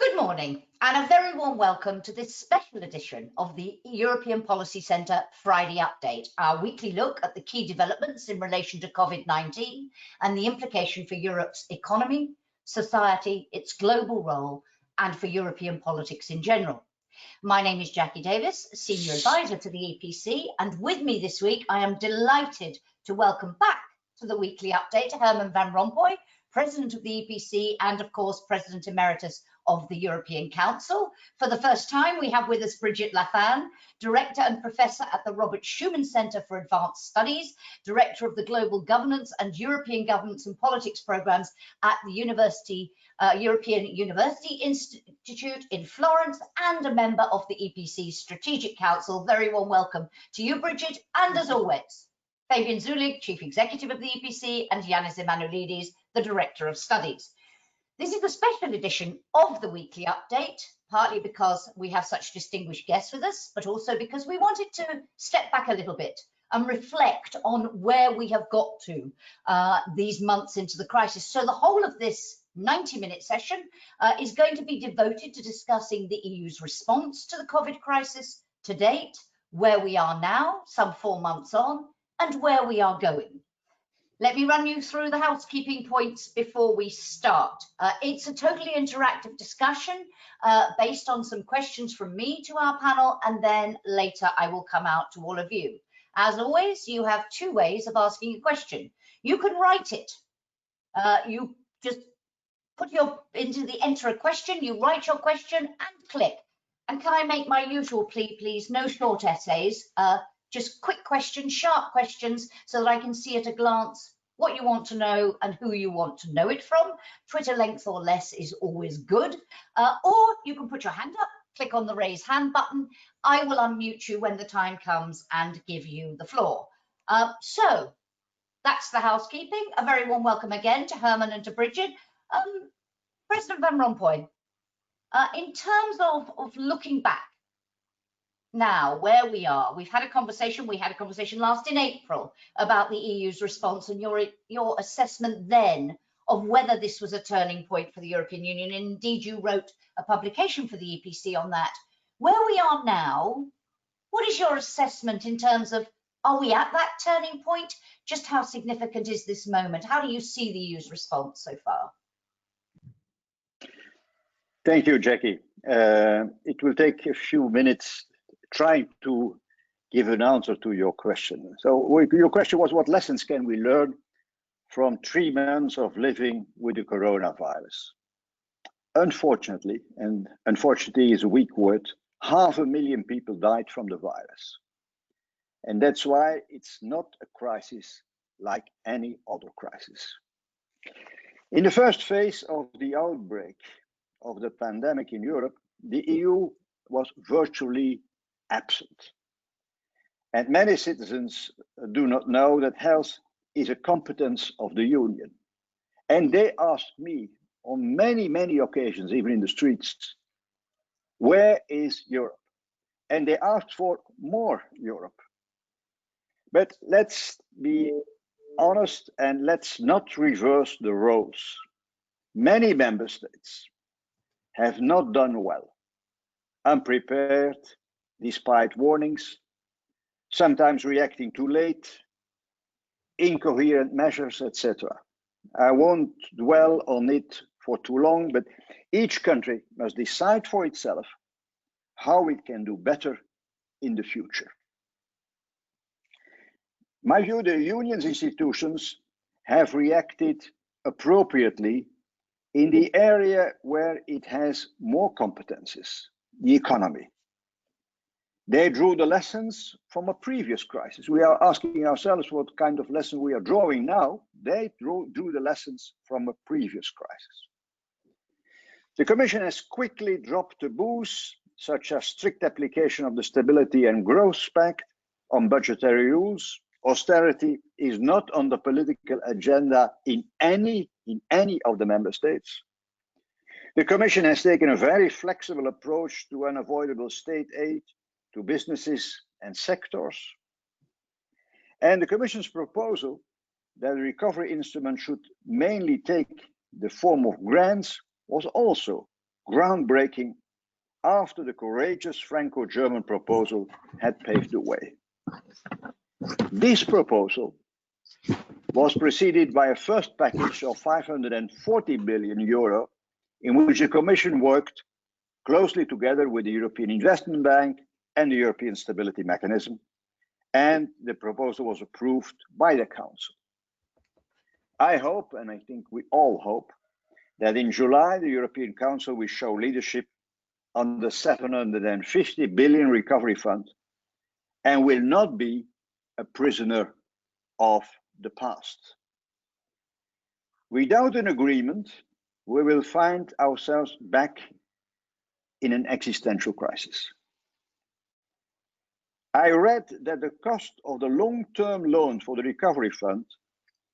Good morning and a very warm welcome to this special edition of the European Policy Centre Friday Update, our weekly look at the key developments in relation to COVID-19 and the implication for Europe's economy, society, its global role, and for European politics in general. My name is Jackie Davis, Senior Advisor to the EPC, and with me this week I am delighted to welcome back to the weekly update Herman van Rompuy, President of the EPC and of course President Emeritus of the European Council. For the first time we have with us Brigid Laffan, Director and Professor at the Robert Schuman Centre for Advanced Studies, Director of the Global Governance and European Governance and Politics Programmes at the European University Institute in Florence, and a member of the EPC Strategic Council. Very warm welcome to you, Brigid, and as always, Fabian Zuleeg, Chief Executive of the EPC, and Janis, the Director of Studies. This is a special edition of the weekly update, partly because we have such distinguished guests with us, but also because we wanted to step back a little bit and reflect on where we have got to these months into the crisis. So the whole of this 90-minute session is going to be devoted to discussing the EU's response to the COVID crisis to date, where we are now, some 4 months on, and where we are going. Let me run you through the housekeeping points before we start. It's a totally interactive discussion based on some questions from me to our panel, and then later I will come out to all of you. As always, you have 2 ways of asking a question. You can write it. You just put enter a question, you write your question and click. And can I make my usual plea, please? No short essays. Just quick questions, sharp questions, so that I can see at a glance what you want to know and who you want to know it from. Twitter length or less is always good. Or you can put your hand up, click on the raise hand button. I will unmute you when the time comes and give you the floor. So that's the housekeeping. A very warm welcome again to Herman and to Brigid. President Van Rompuy, in terms of looking back, now, where we are, we had a conversation last in April about the EU's response and your assessment then of whether this was a turning point for the European Union. And indeed, you wrote a publication for the EPC on that. Where we are now, what is your assessment in terms of, are we at that turning point? Just how significant is this moment? How do you see the EU's response so far? Thank you, Jackie. It will take a few minutes trying to give an answer to your question. So your question was, what lessons can we learn from 3 months of living with the coronavirus? Unfortunately, and unfortunately is a weak word, 500,000 people died from the virus. And that's why it's not a crisis like any other crisis. In the first phase of the outbreak of the pandemic in Europe, the EU was virtually absent. And many citizens do not know that health is a competence of the Union. And they asked me on many, many occasions, even in the streets, where is Europe? And they asked for more Europe. But let's be honest and let's not reverse the roles. Many member states have not done well, unprepared, despite warnings, sometimes reacting too late, incoherent measures, etc. I won't dwell on it for too long, but each country must decide for itself how it can do better in the future. In my view, the Union's institutions have reacted appropriately in the area where it has more competences, the economy. They drew the lessons from a previous crisis. We are asking ourselves what kind of lesson we are drawing now. They drew the lessons from a previous crisis. The Commission has quickly dropped taboos, such as strict application of the Stability and Growth Pact on budgetary rules. Austerity is not on the political agenda in any of the member states. The Commission has taken a very flexible approach to unavoidable state aid to businesses and sectors. And the Commission's proposal that the recovery instrument should mainly take the form of grants was also groundbreaking after the courageous Franco-German proposal had paved the way. This proposal was preceded by a first package of 540 billion euro, in which the Commission worked closely together with the European Investment Bank and the European Stability Mechanism, and the proposal was approved by the Council. I hope, and I think we all hope, that in July the European Council will show leadership on the 750 billion recovery fund and will not be a prisoner of the past. Without an agreement, we will find ourselves back in an existential crisis. I read that the cost of the long-term loan for the recovery fund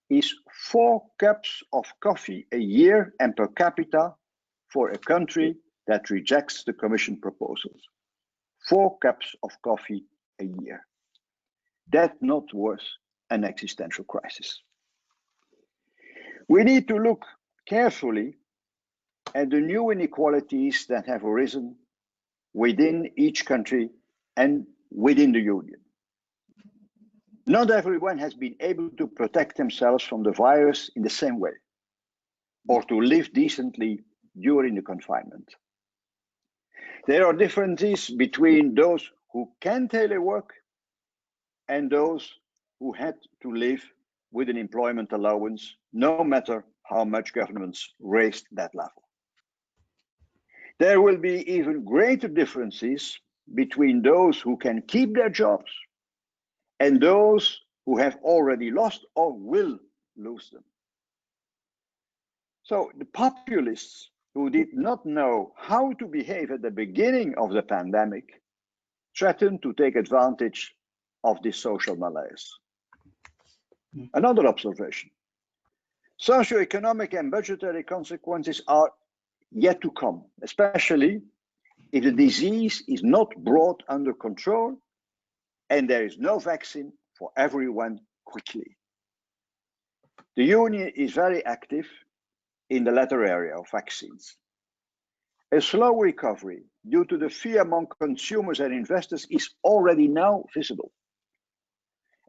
is 4 cups of coffee a year and per capita for a country that rejects the Commission proposals. 4 cups of coffee a year. That's not worth an existential crisis. We need to look carefully at the new inequalities that have arisen within each country and within the Union. Not everyone has been able to protect themselves from the virus in the same way, or to live decently during the confinement. There are differences between those who can telework and those who had to live with an employment allowance, no matter how much governments raised that level. There will be even greater differences between those who can keep their jobs and those who have already lost or will lose them. So the populists who did not know how to behave at the beginning of the pandemic threatened to take advantage of this social malaise. Another observation: socio-economic and budgetary consequences are yet to come, especially if the disease is not brought under control and there is no vaccine for everyone quickly. The Union is very active in the latter area of vaccines. A slow recovery due to the fear among consumers and investors is already now visible.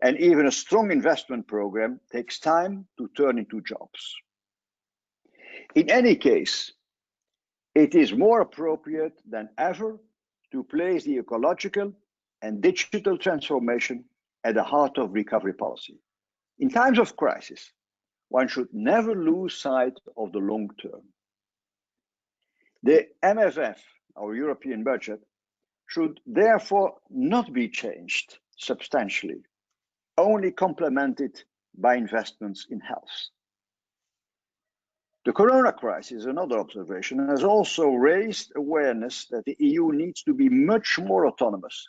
And even a strong investment program takes time to turn into jobs. In any case, it is more appropriate than ever to place the ecological and digital transformation at the heart of recovery policy. In times of crisis, one should never lose sight of the long term. The MFF, our European budget, should therefore not be changed substantially, only complemented by investments in health. The corona crisis, another observation, has also raised awareness that the EU needs to be much more autonomous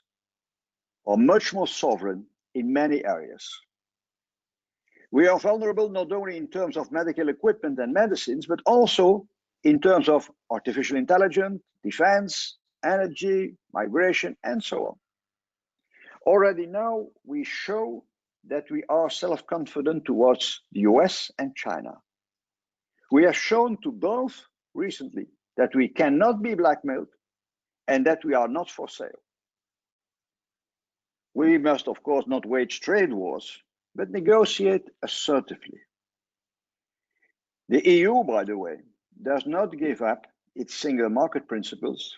or much more sovereign in many areas. We are vulnerable not only in terms of medical equipment and medicines, but also in terms of artificial intelligence, defense, energy, migration, and so on. Already now, we show that we are self-confident towards the US and China. We have shown to both recently that we cannot be blackmailed and that we are not for sale. We must, of course, not wage trade wars, but negotiate assertively. The EU, by the way, does not give up its single market principles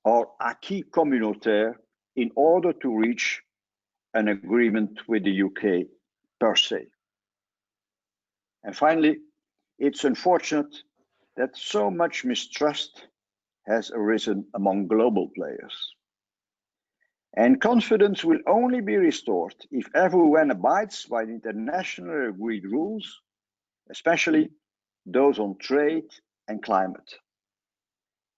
or acquis communautaire in order to reach an agreement with the UK per se. And finally, it's unfortunate that so much mistrust has arisen among global players. And confidence will only be restored if everyone abides by the internationally agreed rules, especially those on trade and climate.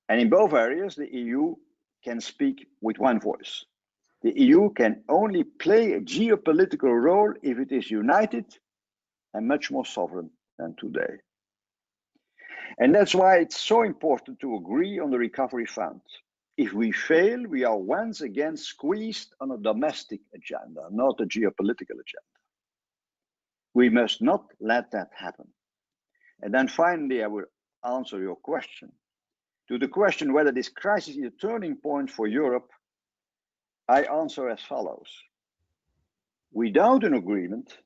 And in both areas, the EU can speak with one voice. The EU can only play a geopolitical role if it is united and much more sovereign than today. And that's why it's so important to agree on the recovery fund. If we fail, we are once again squeezed on a domestic agenda, not a geopolitical agenda. We must not let that happen. And then finally, I will answer your question. To the question whether this crisis is a turning point for Europe, I answer as follows. Without an agreement,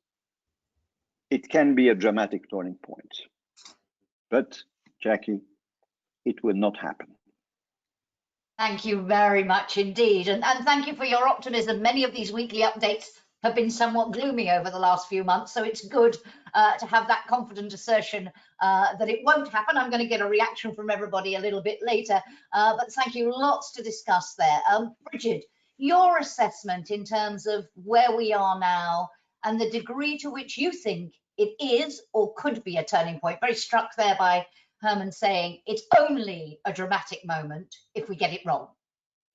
it can be a dramatic turning point. But, Jackie, it will not happen. Thank you very much indeed. And thank you for your optimism. Many of these weekly updates have been somewhat gloomy over the last few months, so it's good to have that confident assertion that it won't happen. I'm going to get a reaction from everybody a little bit later, but thank you. Lots to discuss there. Brigid, your assessment in terms of where we are now and the degree to which you think it is or could be a turning point. Very struck there by Herman saying it's only a dramatic moment if we get it wrong.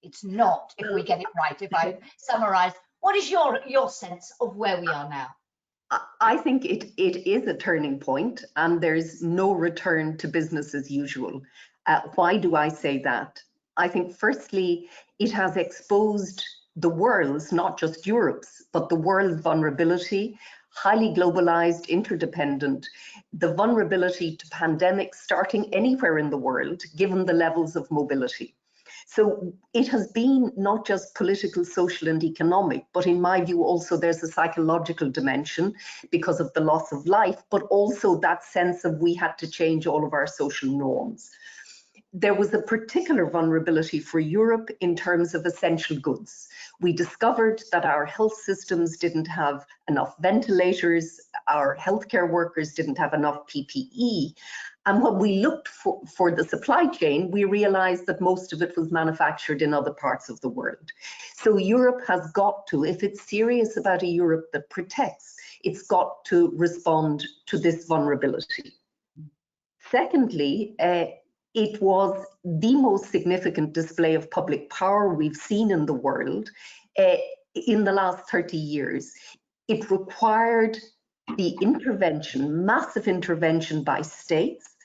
It's not if we get it right, if I summarize. What is your sense of where we are now? I think it is a turning point and there's no return to business as usual. Why do I say that? I think firstly, it has exposed the world's, not just Europe's, but the world's vulnerability, highly globalized, interdependent, the vulnerability to pandemics starting anywhere in the world, given the levels of mobility. So it has been not just political, social and economic, but in my view also there's a psychological dimension because of the loss of life, but also that sense of we had to change all of our social norms. There was a particular vulnerability for Europe in terms of essential goods. We discovered that our health systems didn't have enough ventilators, our healthcare workers didn't have enough PPE. And when we looked for the supply chain, we realized that most of it was manufactured in other parts of the world. So Europe has got to, if it's serious about a Europe that protects, it's got to respond to this vulnerability. Secondly, it was the most significant display of public power we've seen in the world in the last 30 years. It required the intervention, massive intervention by states,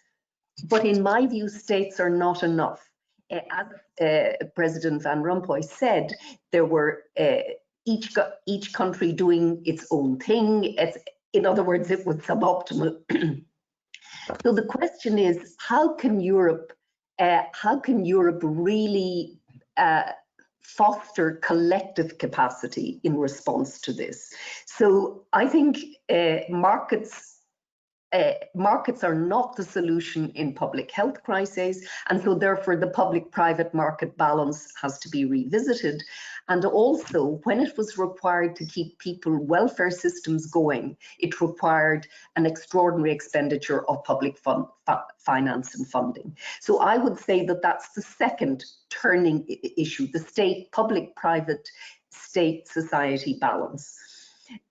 but in my view, states are not enough. As President Van Rompuy said, there were each country doing its own thing. In other words, it was suboptimal. So the question is, how can Europe really foster collective capacity in response to this? So I think markets are not the solution in public health crises, and so therefore the public-private market balance has to be revisited. And also, when it was required to keep people welfare systems going, it required an extraordinary expenditure of public finance and funding. So I would say that that's the second turning issue, the state, public-private, state-society balance.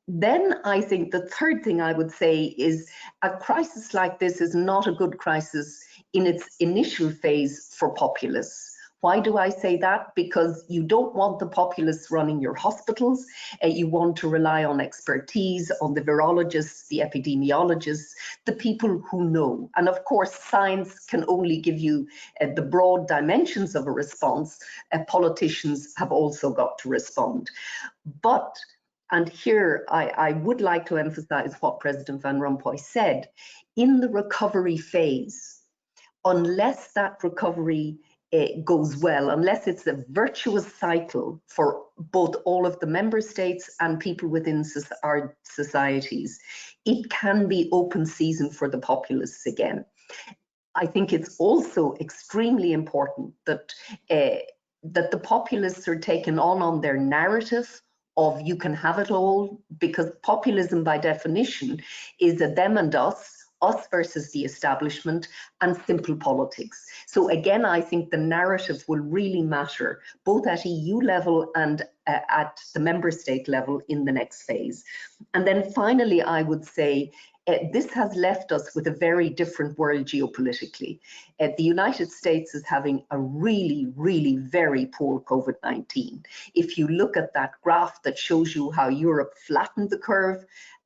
Then I think the third thing I would say is a crisis like this is not a good crisis in its initial phase for populists. Why do I say that? Because you don't want the populists running your hospitals. You want to rely on expertise, on the virologists, the epidemiologists, the people who know. And of course, science can only give you the broad dimensions of a response. Politicians have also got to respond. But and here, I would like to emphasize what President Van Rompuy said. In the recovery phase, unless that recovery goes well, unless it's a virtuous cycle for both all of the member states and people within our societies, it can be open season for the populists again. I think it's also extremely important that, that the populists are taken on their narrative of you can have it all, because populism by definition is a them and us versus the establishment, and simple politics. So again, I think the narrative will really matter, both at EU level and at the member state level in the next phase. And then finally, I would say, this has left us with a very different world geopolitically. The United States is having a really, really very poor COVID-19. If you look at that graph that shows you how Europe flattened the curve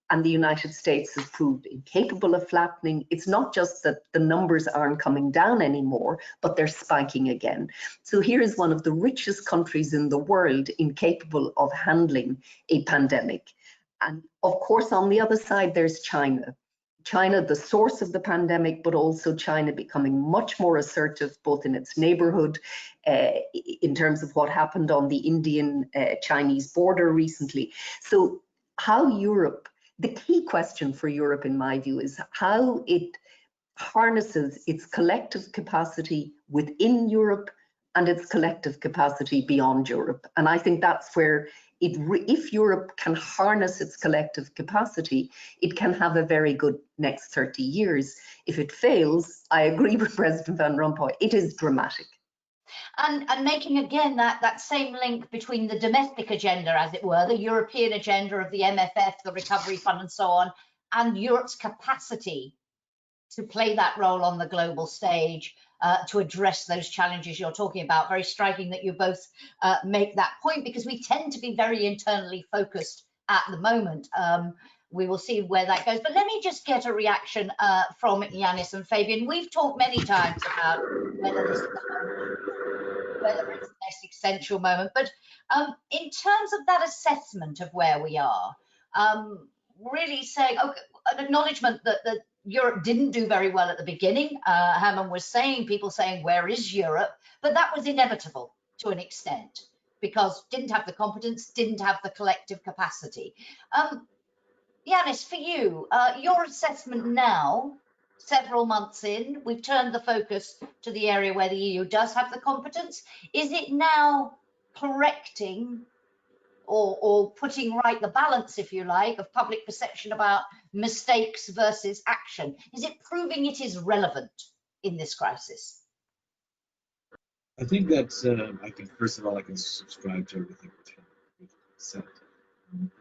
and the United States has proved incapable of flattening, it's not just that the numbers aren't coming down anymore, but they're spiking again. So here is one of the richest countries in the world incapable of handling a pandemic. And of course, on the other side, there's China. China the source of the pandemic, but also China becoming much more assertive, both in its neighborhood, in terms of what happened on the Indian-Chinese border recently. So how Europe, the key question for Europe, in my view, is how it harnesses its collective capacity within Europe and its collective capacity beyond Europe. And I think that's where if Europe can harness its collective capacity, it can have a very good next 30 years. If it fails, I agree with President Van Rompuy, it is dramatic. And making again that same link between the domestic agenda, as it were, the European agenda of the MFF, the Recovery Fund and so on, and Europe's capacity to play that role on the global stage, to address those challenges you're talking about. Very striking that you both make that point, because we tend to be very internally focused at the moment. We will see where that goes. But let me just get a reaction from Janis and Fabian. We've talked many times about whether it's the most essential moment, but in terms of that assessment of where we are, really saying, okay, an acknowledgement that Europe didn't do very well at the beginning. Herman was saying, people saying, where is Europe? But that was inevitable to an extent, because didn't have the competence, didn't have the collective capacity. Janis, for you, your assessment now, several months in, we've turned the focus to the area where the EU does have the competence. Is it now correcting or putting right the balance, if you like, of public perception about mistakes versus action? Is it proving it is relevant in this crisis? I think that I can, first of all, I can subscribe to everything which said.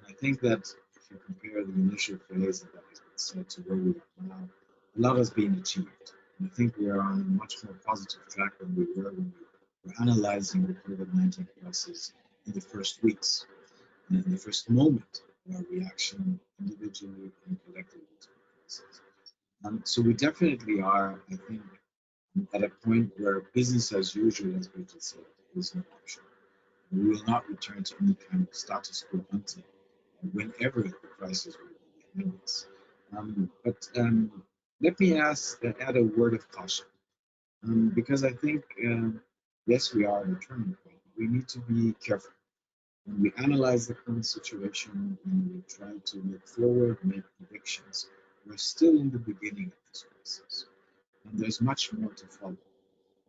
I think that if you compare the initial phase of that has been said to where we are now, a lot has been achieved. And I think we are on a much more positive track than we were when we were analyzing the COVID-19 crisis in the first weeks. And in the first moment of our reaction individually and collectively to the crisis. So we definitely are, I think, at a point where business as usual, as Brigid said, is an option. We will not return to any kind of status quo ante whenever the crisis will be behind us. But let me add a word of caution, because I think, yes, we are at a turning point. We need to be careful. When we analyze the current situation and we try to look forward, make predictions, we're still in the beginning of this crisis. And there's much more to follow.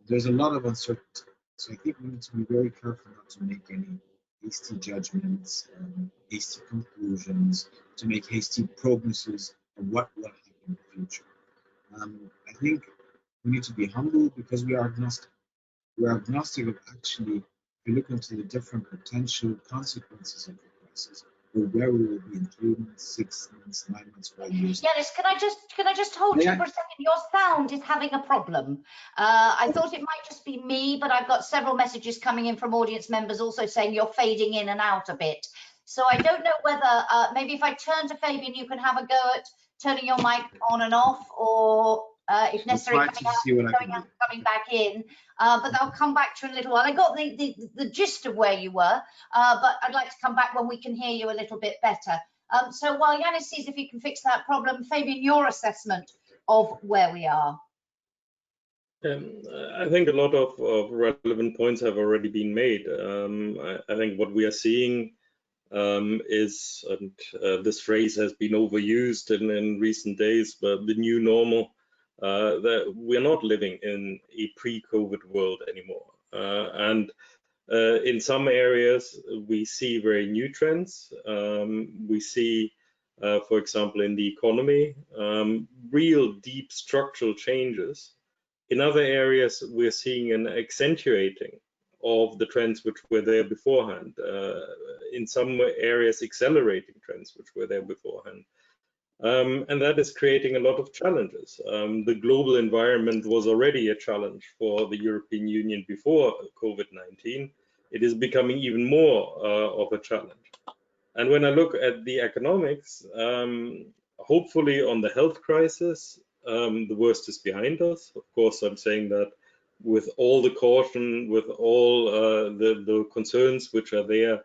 There's a lot of uncertainty. So I think we need to be very careful not to make any hasty judgments, hasty conclusions, to make hasty prognosis of what will happen in the future. I think we need to be humble because we are agnostic. We are agnostic of actually, if you look into the different potential consequences of the crisis, or where we will be in 3 months, 6 months, 9 months, 5 years. Janis, can I just hold you for a second? Your sound is having a problem. I thought it might just be me, but I've got several messages coming in from audience members also saying you're fading in and out a bit. So I don't know whether, maybe if I turn to Fabian, you can have a go at turning your mic on and off, or if necessary, coming back in. But I'll come back to you in a little while. I got the gist of where you were, but I'd like to come back when we can hear you a little bit better. So while Janis sees if he can fix that problem, Fabian, your assessment of where we are. I think a lot of relevant points have already been made. I think what we are seeing is, and this phrase has been overused in recent days, but the new normal, that we're not living in a pre-COVID world anymore. And in some areas, we see very new trends. We see, for example, in the economy, real deep structural changes. In other areas, we're seeing an accentuating of the trends which were there beforehand. In some areas, accelerating trends which were there beforehand. And that is creating a lot of challenges. The global environment was already a challenge for the European Union before COVID-19. It is becoming even more of a challenge. And when I look at the economics, hopefully on the health crisis, the worst is behind us. Of course, I'm saying that with all the caution, with all the concerns which are there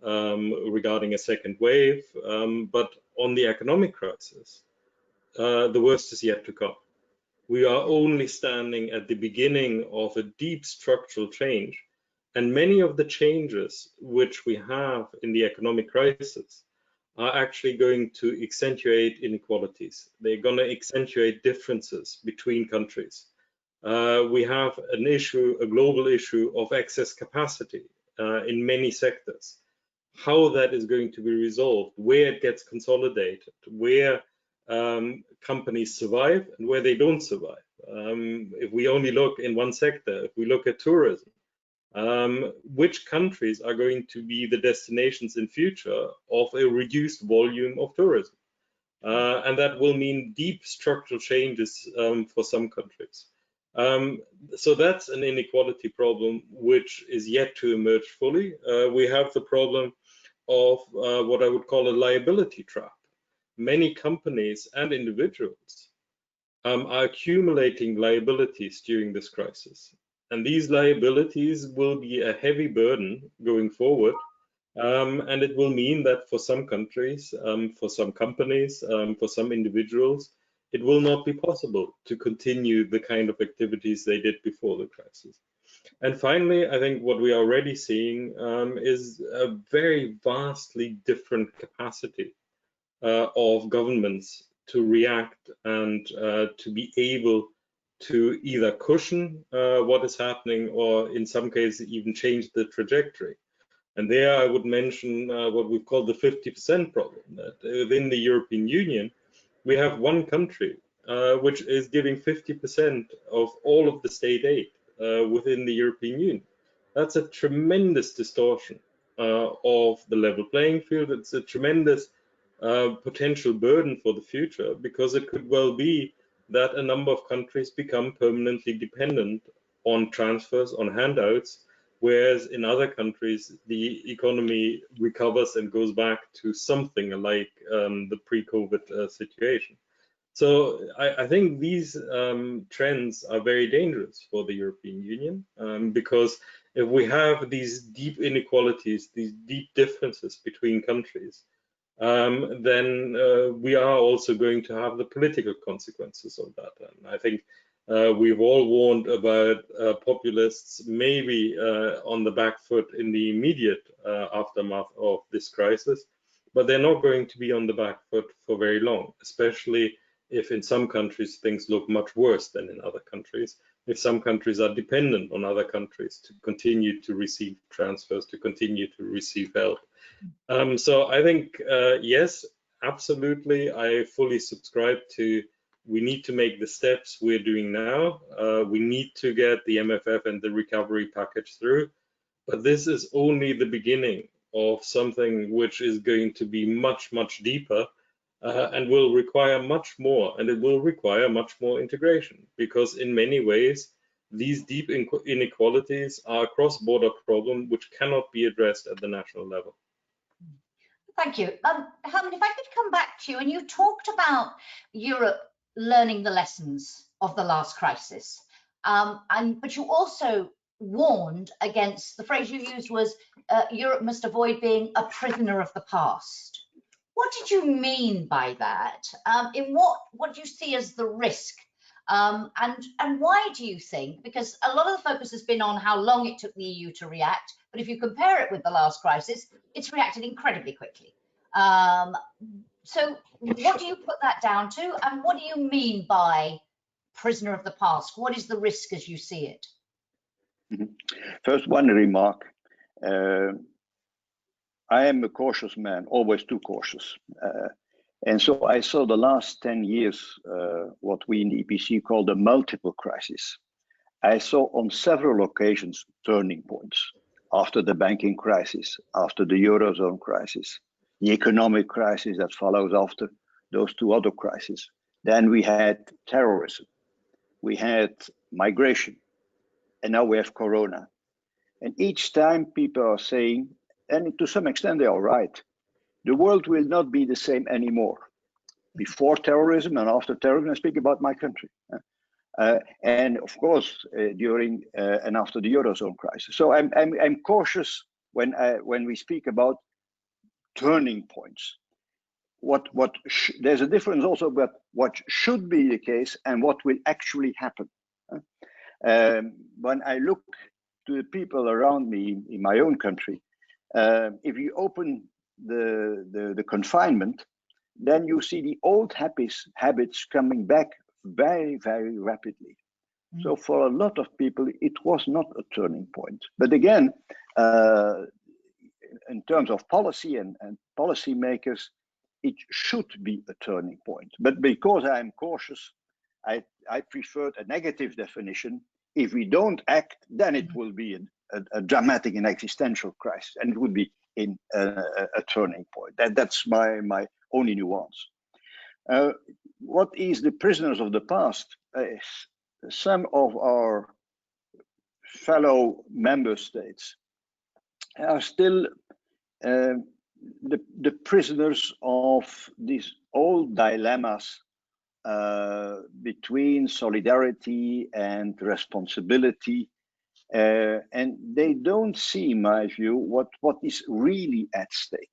regarding a second wave. But on the economic crisis, the worst is yet to come. We are only standing at the beginning of a deep structural change. And many of the changes which we have in the economic crisis are actually going to accentuate inequalities. They're going to accentuate differences between countries. We have an issue, a global issue of excess capacity in many sectors. How that is going to be resolved, where it gets consolidated, where companies survive and where they don't survive. If we only look in one sector, if we look at tourism, which countries are going to be the destinations in future of a reduced volume of tourism? And that will mean deep structural changes for some countries. So that's an inequality problem which is yet to emerge fully. We have the problem of what I would call a liability trap. Many companies and individuals are accumulating liabilities during this crisis. And these liabilities will be a heavy burden going forward. And it will mean that for some countries, for some companies, for some individuals, it will not be possible to continue the kind of activities they did before the crisis. And finally, I think what we are already seeing is a very vastly different capacity of governments to react and to be able to either cushion what is happening or in some cases even change the trajectory. And there I would mention what we call the 50% problem, that within the European Union, we have one country which is giving 50% of all of the state aid within the European Union. That's a tremendous distortion of the level playing field. It's a tremendous potential burden for the future, because it could well be that a number of countries become permanently dependent on transfers, on handouts, whereas in other countries the economy recovers and goes back to something like the pre-COVID situation. So I think these trends are very dangerous for the European Union, because if we have these deep inequalities, these deep differences between countries, then we are also going to have the political consequences of that. And I think we've all warned about populists maybe on the back foot in the immediate aftermath of this crisis, but they're not going to be on the back foot for very long, especially if in some countries things look much worse than in other countries, if some countries are dependent on other countries to continue to receive transfers, to continue to receive help. So I think, yes, absolutely, I fully subscribe to, we need to make the steps we're doing now. We need to get the MFF and the recovery package through, but this is only the beginning of something which is going to be much, much deeper and will require much more, and it will require much more integration, because in many ways, these deep inequalities are a cross-border problem which cannot be addressed at the national level. Thank you. Herman, if I could come back to you, and you talked about Europe learning the lessons of the last crisis, but you also warned against, the phrase you used was, Europe must avoid being a prisoner of the past. What did you mean by that? In what do you see as the risk? And why do you think? Because a lot of the focus has been on how long it took the EU to react, but if you compare it with the last crisis, it's reacted incredibly quickly. So what do you put that down to? And what do you mean by prisoner of the past? What is the risk as you see it? First, one remark. I am a cautious man, always too cautious. And so I saw the last 10 years, what we in the EPC call the multiple crisis. I saw on several occasions turning points. After the banking crisis, after the Eurozone crisis, the economic crisis that follows after those two other crises. Then we had terrorism, we had migration, and now we have Corona. And each time people are saying, and to some extent they are right, the world will not be the same anymore. Before terrorism and after terrorism, I speak about my country. And of course, during and after the Eurozone crisis. So I'm cautious when we speak about turning points. there's a difference also about what should be the case and what will actually happen. When I look to the people around me in my own country, if you open the confinement, then you see the old habits coming back very, very rapidly. So for a lot of people, it was not a turning point. But again, in terms of policy and policymakers, it should be a turning point. But because I'm cautious, I preferred a negative definition. If we don't act, then it will be a dramatic and existential crisis, and it would be in a turning point. That's my only nuance. What is the prisoners of the past? Some of our fellow member states are still the prisoners of these old dilemmas between solidarity and responsibility, and they don't see, in my view, what is really at stake.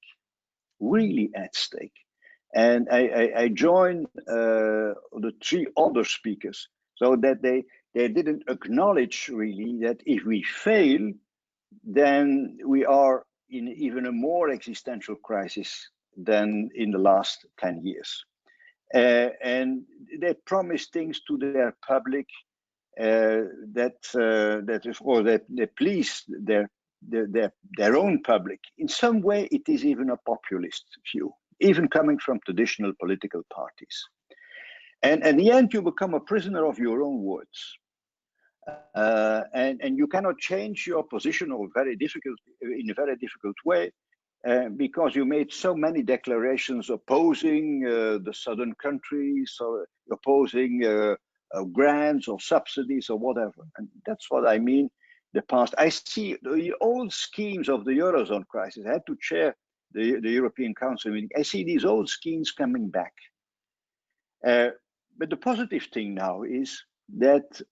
And I join the three other speakers, so that they didn't acknowledge really that if we fail, then we are in even a more existential crisis than in the last 10 years. And they promise things to their public that of course they please their own public. In some way, it is even a populist view, even coming from traditional political parties. And at the end, you become a prisoner of your own words. And you cannot change your position in a very difficult way, because you made so many declarations opposing the southern countries, or opposing grants or subsidies or whatever. And that's what I mean. The past, I see the old schemes of the Eurozone crisis. I had to chair the European Council meeting. I see these old schemes coming back. But the positive thing now is that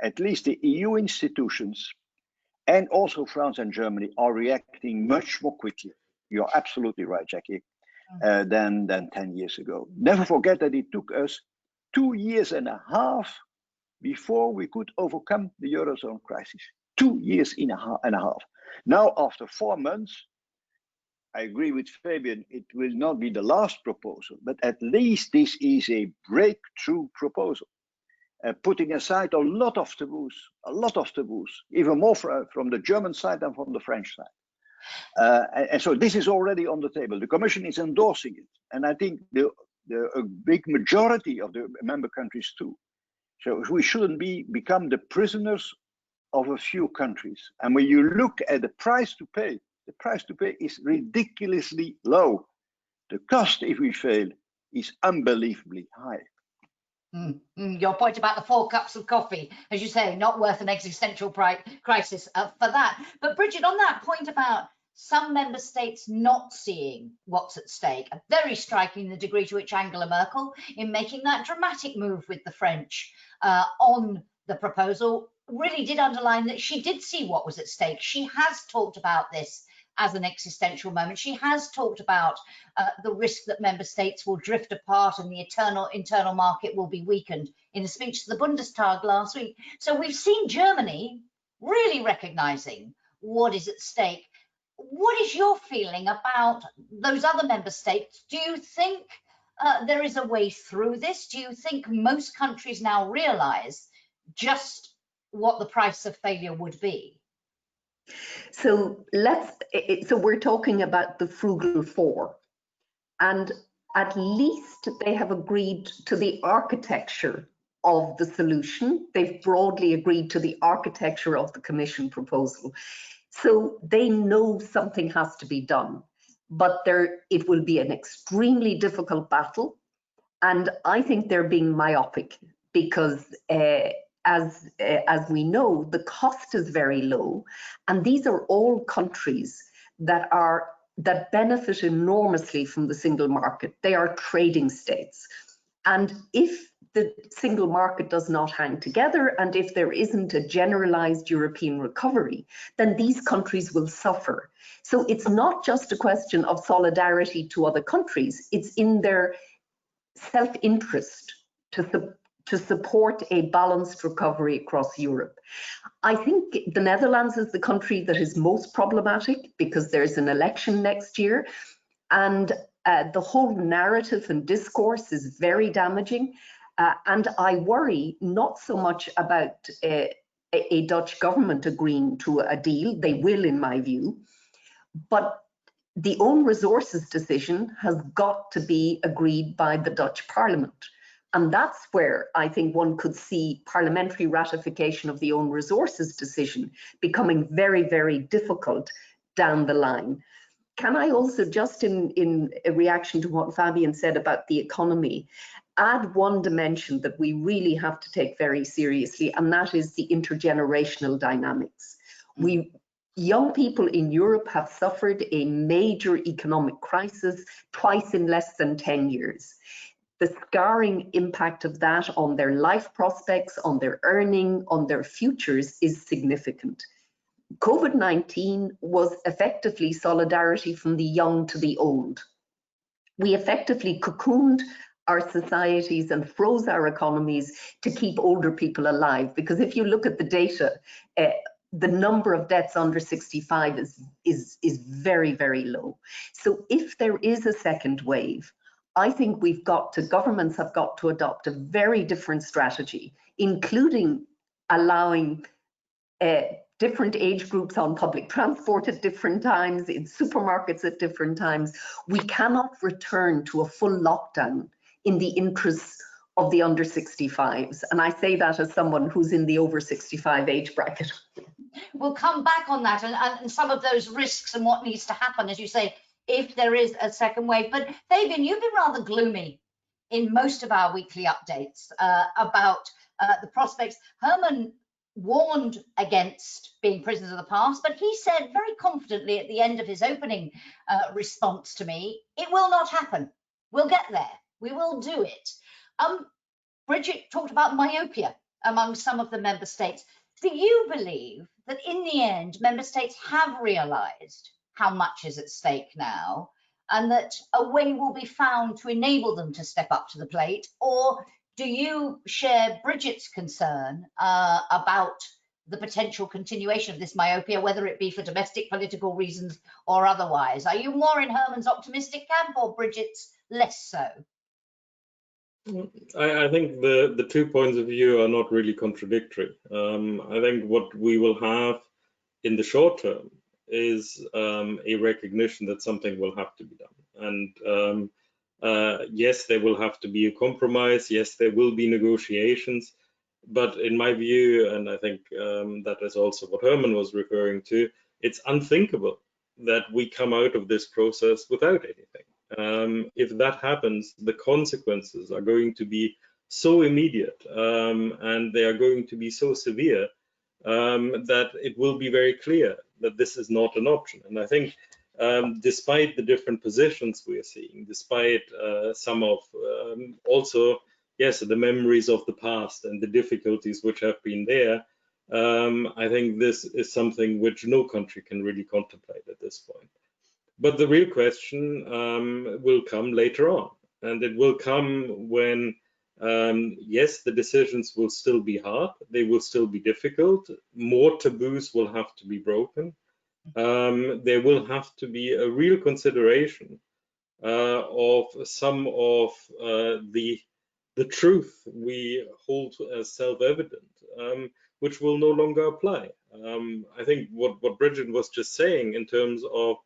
at least the EU institutions and also France and Germany are reacting much more quickly. You're absolutely right, Jackie, than 10 years ago. Never forget that it took us 2.5 years before we could overcome the Eurozone crisis. 2.5 years. Now, after 4 months, I agree with Fabian, it will not be the last proposal, but at least this is a breakthrough proposal. Putting aside a lot of taboos, even more from the German side than from the French side. And so this is already on the table. The Commission is endorsing it. And I think a big majority of the member countries too. So we shouldn't become the prisoners of a few countries. And when you look at the price to pay is ridiculously low. The cost, if we fail, is unbelievably high. Your point about the 4 cups of coffee, as you say, not worth an existential crisis for that. But Brigid, on that point about some member states not seeing what's at stake, very striking the degree to which Angela Merkel, in making that dramatic move with the French on the proposal, really did underline that she did see what was at stake. She has talked about this as an existential moment. She has talked about the risk that member states will drift apart and the internal market will be weakened in a speech to the Bundestag last week. So we've seen Germany really recognizing what is at stake. What is your feeling about those other member states? Do you think there is a way through this? Do you think most countries now realize just what the price of failure would be? So we're talking about the frugal 4, and at least they have agreed to the architecture of the solution. They've broadly agreed to the architecture of the Commission proposal. So they know something has to be done, but it will be an extremely difficult battle. And I think they're being myopic because as we know, the cost is very low, and these are all countries that benefit enormously from the single market. They are trading states, and if the single market does not hang together, and if there isn't a generalized European recovery, then these countries will suffer. So it's not just a question of solidarity to other countries, it's in their self-interest to support a balanced recovery across Europe. I think the Netherlands is the country that is most problematic because there's an election next year, and the whole narrative and discourse is very damaging. And I worry not so much about a Dutch government agreeing to a deal. They will, in my view, but the own resources decision has got to be agreed by the Dutch Parliament. And that's where I think one could see parliamentary ratification of the own resources decision becoming very, very difficult down the line. Can I also, just in a reaction to what Fabian said about the economy, add one dimension that we really have to take very seriously, and that is the intergenerational dynamics. Young people in Europe have suffered a major economic crisis twice in less than 10 years. The scarring impact of that on their life prospects, on their earning, on their futures is significant. COVID-19 was effectively solidarity from the young to the old. We effectively cocooned our societies and froze our economies to keep older people alive, because if you look at the data, the number of deaths under 65 is very, very low. So if there is a second wave, I think governments have got to adopt a very different strategy, including allowing different age groups on public transport at different times, in supermarkets at different times. We cannot return to a full lockdown in the interests of the under 65s. And I say that as someone who's in the over 65 age bracket. We'll come back on that and some of those risks and what needs to happen, as you say, if there is a second wave. But Fabian, you've been rather gloomy in most of our weekly updates about the prospects. Herman warned against being prisoners of the past, but he said very confidently at the end of his opening response to me, it will not happen. We'll get there. We will do it. Brigid talked about myopia among some of the member states. Do you believe that in the end, member states have realized how much is at stake now, and that a way will be found to enable them to step up to the plate? Or do you share Brigid's concern about the potential continuation of this myopia, whether it be for domestic political reasons or otherwise? Are you more in Herman's optimistic camp or Brigid's less so? I think the 2 points of view are not really contradictory. I think what we will have in the short term is a recognition that something will have to be done. And yes, there will have to be a compromise. Yes, there will be negotiations. But in my view, and I think that is also what Herman was referring to, it's unthinkable that we come out of this process without anything. If that happens, the consequences are going to be so immediate and they are going to be so severe that it will be very clear that this is not an option. And I think despite the different positions we are seeing, despite some of also, yes, the memories of the past and the difficulties which have been there, I think this is something which no country can really contemplate at this point. But the real question will come later on, and it will come when, yes, the decisions will still be hard, they will still be difficult, more taboos will have to be broken, there will have to be a real consideration of some of the truth we hold as self-evident, which will no longer apply. I think what Brigid was just saying in terms of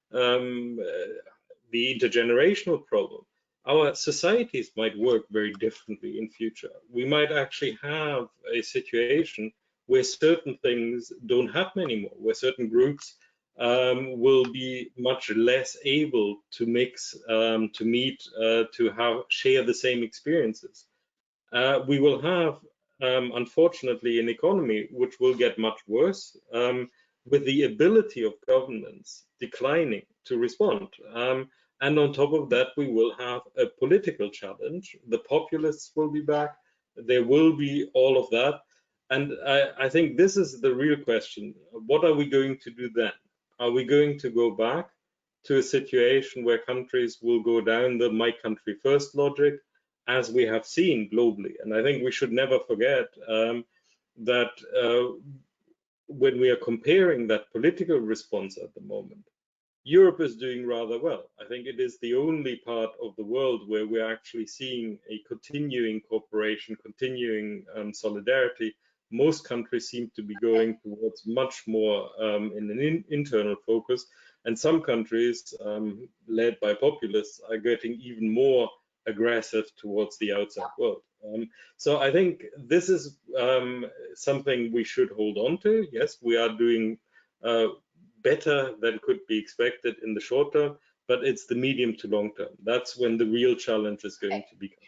the intergenerational problem, our societies might work very differently in future. We might actually have a situation where certain things don't happen anymore, where certain groups will be much less able to mix, to meet, to share the same experiences. We will have, unfortunately, an economy which will get much worse, with the ability of governments declining to respond. And on top of that, we will have a political challenge. The populists will be back. There will be all of that. And I think this is the real question. What are we going to do then? Are we going to go back to a situation where countries will go down the my country first logic, as we have seen globally? And I think we should never forget that when we are comparing that political response at the moment, Europe is doing rather well. I think it is the only part of the world where we're actually seeing a continuing cooperation, continuing solidarity. Most countries seem to be going towards much more in an internal focus, and some countries, led by populists, are getting even more aggressive towards the outside world. So I think this is something we should hold on to. Yes, we are doing better than could be expected in the short term, but it's the medium to long term. That's when the real challenge is going to become.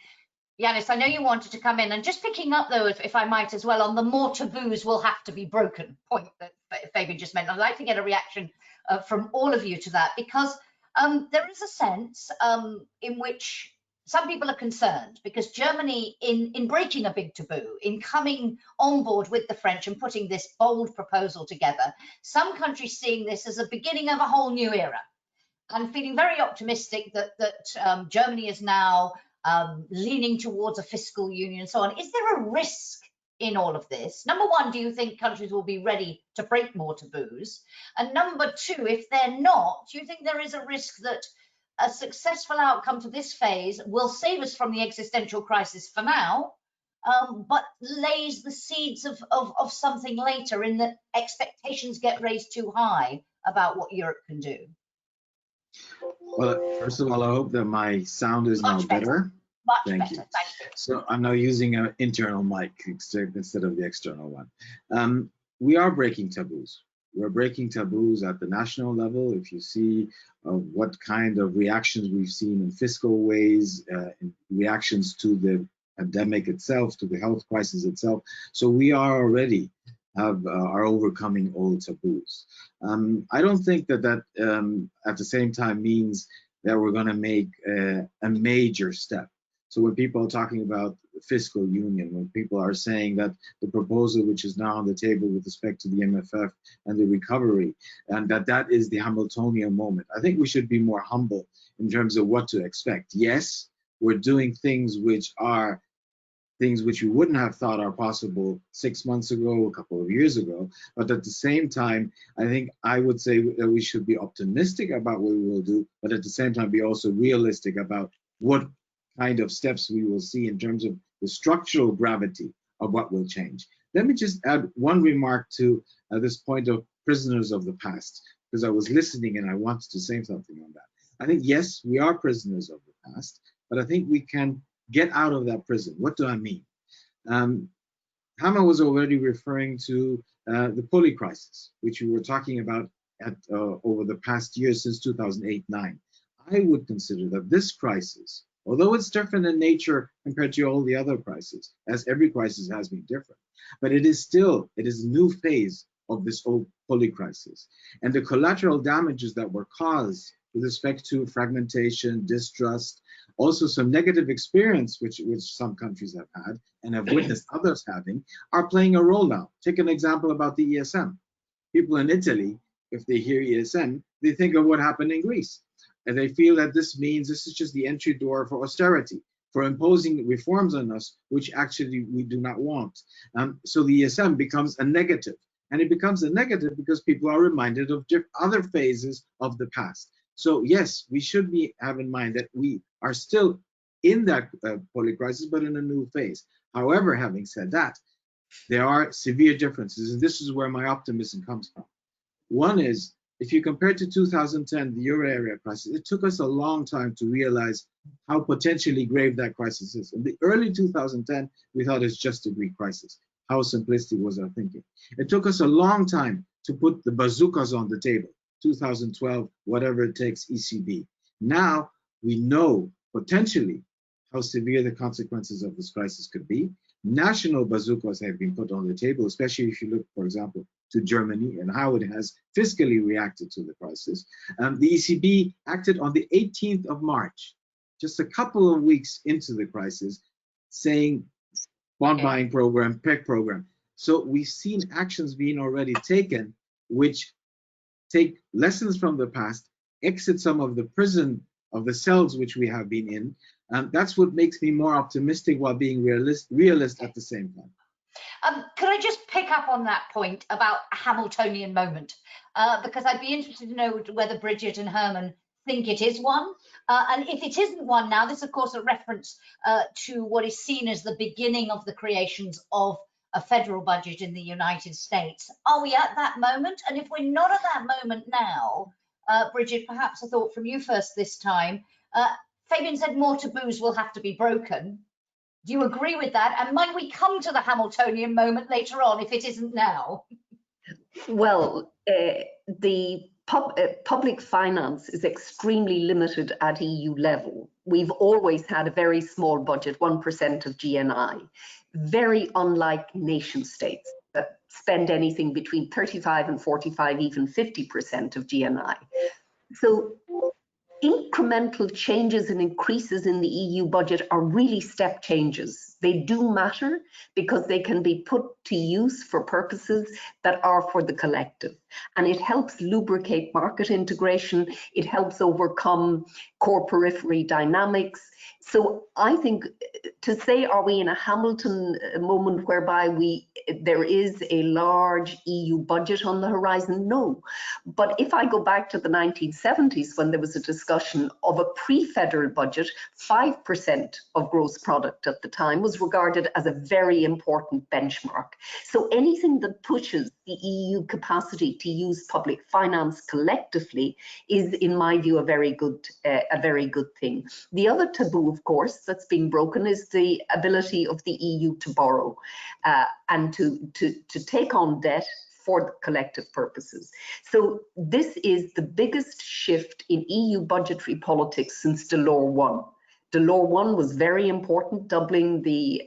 Janis, I know you wanted to come in, and just picking up though, if I might as well, on the more taboos will have to be broken point that Fabian just meant. I'd like to get a reaction from all of you to that, because there is a sense in which some people are concerned, because Germany, in breaking a big taboo, in coming on board with the French and putting this bold proposal together, some countries seeing this as a beginning of a whole new era and feeling very optimistic that Germany is now leaning towards a fiscal union and so on. Is there a risk in all of this? Number one, do you think countries will be ready to break more taboos? And number two, if they're not, do you think there is a risk that a successful outcome to this phase will save us from the existential crisis for now, but lays the seeds of something later, in that expectations get raised too high about what Europe can do? Well, first of all, I hope that my sound is now better. Much Thank better, you. thank you. So I'm now using an internal mic instead of the external one. We are breaking taboos. We're breaking taboos at the national level. If you see what kind of reactions we've seen in fiscal ways, in reactions to the pandemic itself, to the health crisis itself. So we are already are overcoming old taboos. I don't think that at the same time means that we're going to make a major step. So when people are talking about fiscal union, when people are saying that the proposal which is now on the table with respect to the MFF and the recovery, and that is the Hamiltonian moment, I think we should be more humble in terms of what to expect. Yes, we're doing things which you wouldn't have thought are possible 6 months ago, a couple of years ago. But at the same time, I think I would say that we should be optimistic about what we will do, but at the same time be also realistic about what kind of steps we will see in terms of the structural gravity of what will change. Let me just add one remark to this point of prisoners of the past, because I was listening and I wanted to say something on that. I think, yes, we are prisoners of the past, but I think we can get out of that prison. What do I mean? Herman was already referring to the pulley crisis, which we were talking about over the past years since 2008-9. I would consider that this crisis, although it's different in nature compared to all the other crises, as every crisis has been different, but it is a new phase of this old pulley crisis. And the collateral damages that were caused with respect to fragmentation, distrust, also some negative experience which some countries have had and have witnessed others having, are playing a role now. Take an example about the ESM. People in Italy, if they hear ESM, they think of what happened in Greece. And they feel that this is just the entry door for austerity, for imposing reforms on us, which actually we do not want. So the ESM becomes a negative. And it becomes a negative because people are reminded of other phases of the past. So yes, we should have in mind that we are still in that pulley crisis, but in a new phase. However, having said that, there are severe differences, and this is where my optimism comes from. One is, if you compare to 2010, the euro area crisis, it took us a long time to realize how potentially grave that crisis is. In the early 2010, we thought it's just a Greek crisis. How simplistic was our thinking? It took us a long time to put the bazookas on the table. 2012, whatever it takes, ECB. Now we know potentially how severe the consequences of this crisis could be. National bazookas have been put on the table, especially if you look, for example, to Germany and how it has fiscally reacted to the crisis. The ECB acted on the 18th of March, just a couple of weeks into the crisis, saying bond buying program, PEC program. So we've seen actions being already taken, which take lessons from the past, exit some of the prison of the cells which we have been in. That's what makes me more optimistic while being realist at the same time. Could I just pick up on that point about a Hamiltonian moment? Because I'd be interested to know whether Brigid and Herman think it is one. And if it isn't one now, this, of course, a reference to what is seen as the beginning of the creations of a federal budget in the United States. Are we at that moment? And if we're not at that moment now, Brigid, perhaps a thought from you first this time. Fabian said more taboos will have to be broken. Do you agree with that? And might we come to the Hamiltonian moment later on if it isn't now? Well, the public finance is extremely limited at EU level. We've always had a very small budget, 1% of GNI, very unlike nation states that spend anything between 35 and 45, even 50% of GNI. So incremental changes and increases in the EU budget are really step changes. They do matter because they can be put to use for purposes that are for the collective. And it helps lubricate market integration. It helps overcome core periphery dynamics. So I think to say, are we in a Hamilton moment whereby there is a large EU budget on the horizon? No. But if I go back to the 1970s, when there was a discussion of a pre-federal budget, 5% of gross product at the time was regarded as a very important benchmark. So anything that pushes the EU capacity to use public finance collectively is, in my view, a very good thing. The other taboo, of course, that's being broken is the ability of the EU to borrow and to take on debt for collective purposes. So this is the biggest shift in EU budgetary politics since Delors 1. Delors 1 was very important, doubling the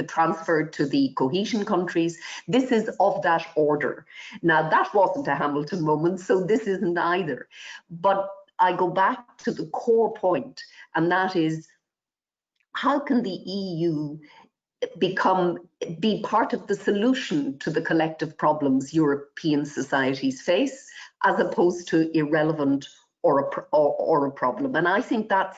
transfer to the cohesion countries. This is of that order. Now, that wasn't a Hamilton moment, so this isn't either. But I go back to the core point, and that is, how can the EU be part of the solution to the collective problems European societies face, as opposed to irrelevant or a problem? And I think that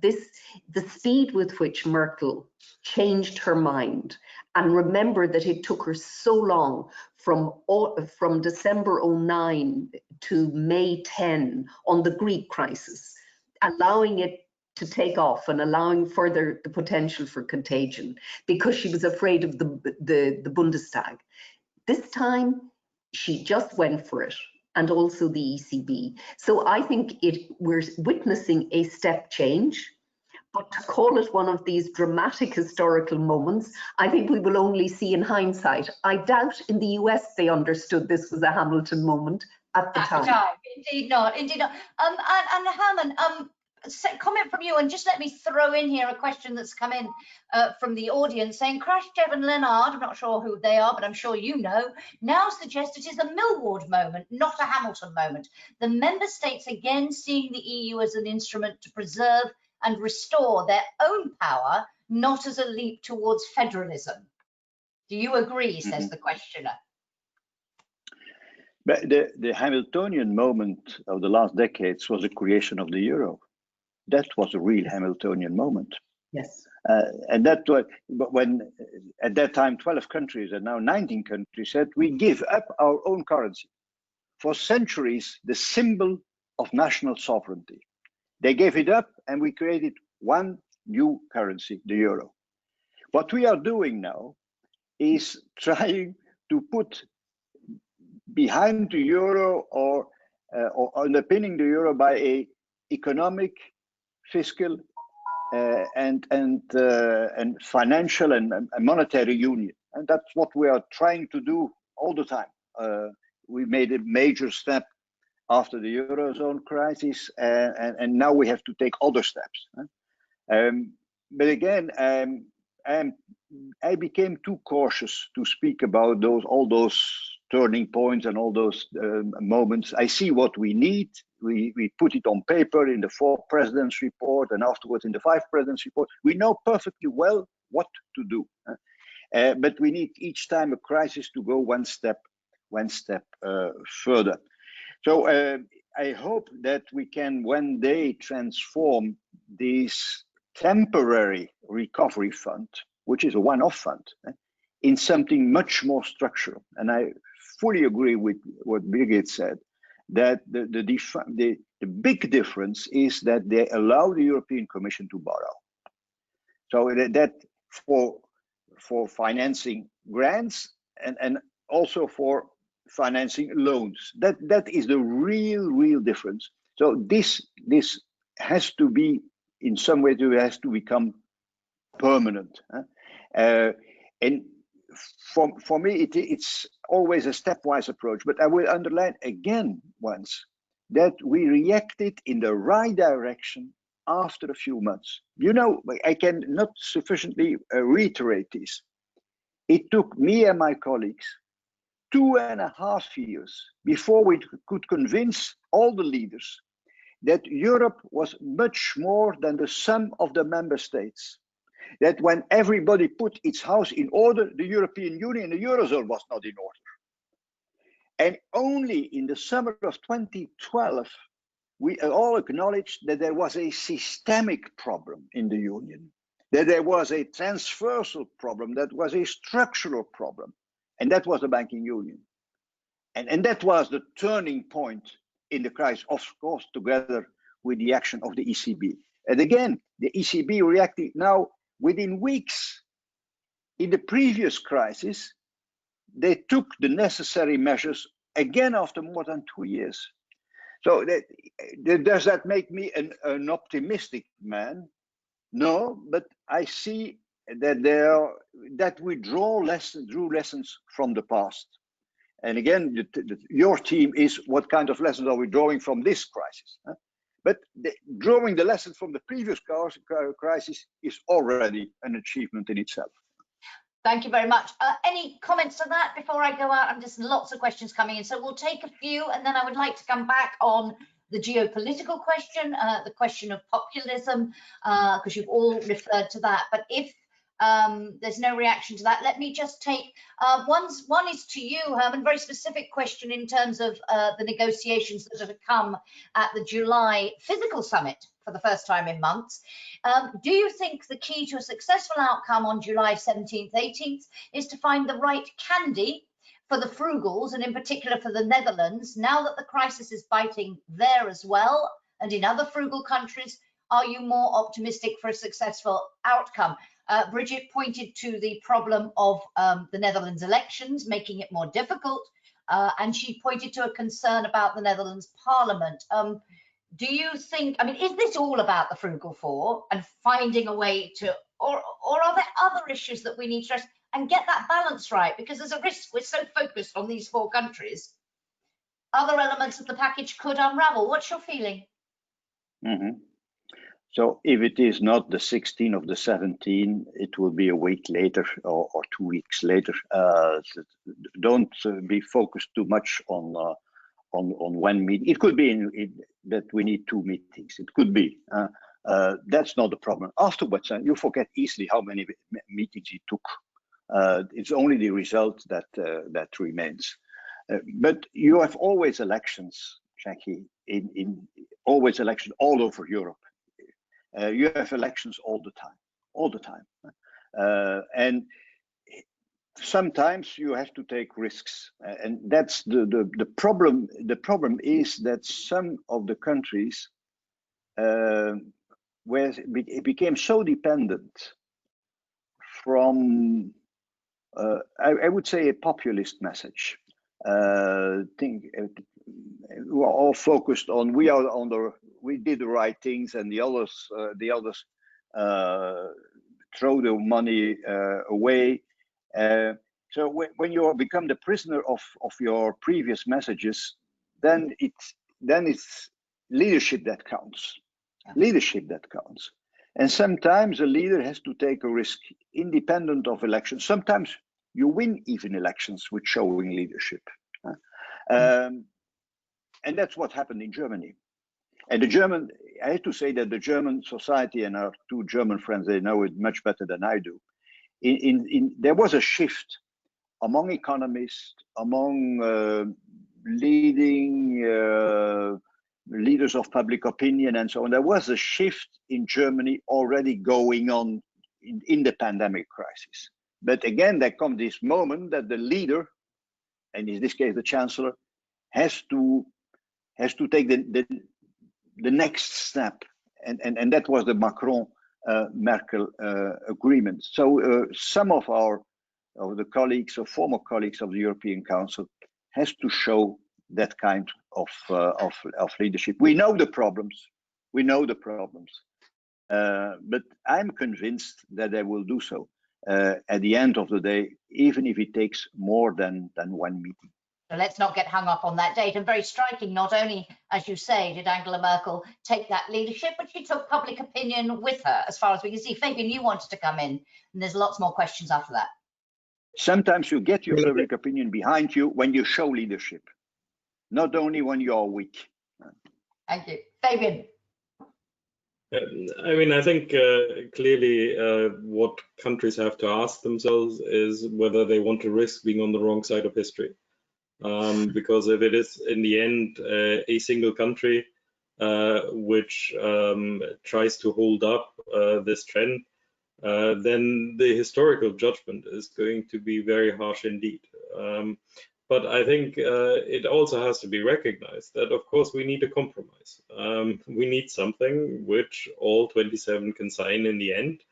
the speed with which Merkel changed her mind, and remember that it took her so long from December 09 to May 10 on the Greek crisis, allowing it to take off and allowing further the potential for contagion because she was afraid of the Bundestag. This time, she just went for it, and also the ECB. So I think we're witnessing a step change, but to call it one of these dramatic historical moments, I think we will only see in hindsight. I doubt in the US they understood this was a Hamilton moment at the time. Indeed not, indeed not. And Herman, comment from you, and just let me throw in here a question that's come in from the audience saying, Krashev and Leonard, I'm not sure who they are, but I'm sure you know, now suggest it is a Millward moment, not a Hamilton moment. The member states again seeing the EU as an instrument to preserve and restore their own power, not as a leap towards federalism. Do you agree, says the questioner? But the Hamiltonian moment of the last decades was the creation of the euro. That was a real Hamiltonian moment. Yes. And that was, but when at that time 12 countries and now 19 countries said we give up our own currency. For centuries, the symbol of national sovereignty. They gave it up and we created one new currency, the euro. What we are doing now is trying to put behind the euro or underpinning the euro by a economic, fiscal, and financial and monetary union, and that's what we are trying to do all the time. We made a major step after the eurozone crisis, and now we have to take other steps. But again, I became too cautious to speak about all those turning points and all those moments. I see what we need. We put it on paper in the 4 presidents report and afterwards in the 5 presidents report. We know perfectly well what to do. But we need each time a crisis to go one step further. So I hope that we can one day transform this temporary recovery fund, which is a one-off fund, in something much more structural. And I fully agree with what Brigid said, that the big difference is that they allow the European Commission to borrow. So that for financing grants and also for financing loans. That is the real difference. So this has to be, in some way, it has to become permanent. And for me, it's always a stepwise approach. But I will underline again once that we reacted in the right direction after a few months. You know, I can not sufficiently reiterate this. It took me and my colleagues 2.5 years before we could convince all the leaders that Europe was much more than the sum of the member states. That when everybody put its house in order, the European Union, the Eurozone was not in order. And only in the summer of 2012, we all acknowledged that there was a systemic problem in the Union, that there was a transversal problem, that was a structural problem, and that was the banking union. And that was the turning point in the crisis, of course, together with the action of the ECB. And again, the ECB reacted now within weeks. In the previous crisis, they took the necessary measures again after more than 2 years. So does that make me an optimistic man? No, but I see that we drew lessons from the past. And again, your team is what kind of lessons are we drawing from this crisis? But drawing the lessons from the previous crisis is already an achievement in itself. Thank you very much. Any comments on that before I go out? Just lots of questions coming in, so we'll take a few, and then I would like to come back on the geopolitical question, the question of populism, because you've all referred to that. But if there's no reaction to that, let me just take one is to you, Herman, very specific question in terms of the negotiations that have come at the July physical summit for the first time in months. Do you think the key to a successful outcome on July 17th, 18th is to find the right candy for the frugals, and in particular for the Netherlands, now that the crisis is biting there as well, and in other frugal countries? Are you more optimistic for a successful outcome? Brigid pointed to the problem of the Netherlands elections, making it more difficult, and she pointed to a concern about the Netherlands Parliament. Do you think, I mean, is this all about the frugal four and finding a way to, or are there other issues that we need to address and get that balance right? Because there's a risk we're so focused on these 4 countries, other elements of the package could unravel. What's your feeling? Mm-hmm. So if it is not the 16th of the 17th, it will be a week later or 2 weeks later. Don't be focused too much on one meeting. It could be that we need 2 meetings. It could be. That's not the problem. Afterwards, you forget easily how many meetings it took. It's only the result that remains. But you have always elections, Jackie. Always elections all over Europe. You have elections all the time, and sometimes you have to take risks, and that's the problem. The problem is that some of the countries where it became so dependent from, I would say, a populist message. We are all focused on we did the right things, and the others throw the money away. So when you become the prisoner of your previous messages, then it's leadership that counts. Yeah. Leadership that counts. And sometimes a leader has to take a risk independent of elections. Sometimes you win even elections with showing leadership. And that's what happened in Germany. And I have to say that the German society, and our two German friends, they know it much better than I do. There was a shift among economists, among leading leaders of public opinion and so on. There was a shift in Germany already going on in the pandemic crisis. But again, there comes this moment that the leader, and in this case the chancellor, has to take the next step, and that was the Macron-Merkel agreement. So some of the colleagues or former colleagues of the European Council has to show that kind of leadership. We know the problems, but I'm convinced that they will do so at the end of the day, even if it takes more than one meeting. So let's not get hung up on that date. And very striking, not only, as you say, did Angela Merkel take that leadership, but she took public opinion with her, as far as we can see. Fabian, you wanted to come in, and there's lots more questions after that. Sometimes you get your public opinion behind you when you show leadership, not only when you are weak. Thank you. Fabian. I mean, I think clearly what countries have to ask themselves is whether they want to risk being on the wrong side of history. Because if it is in the end a single country which tries to hold up this trend, then the historical judgment is going to be very harsh indeed. But I think it also has to be recognized that, of course, we need a compromise. We need something which all 27 can sign in the end.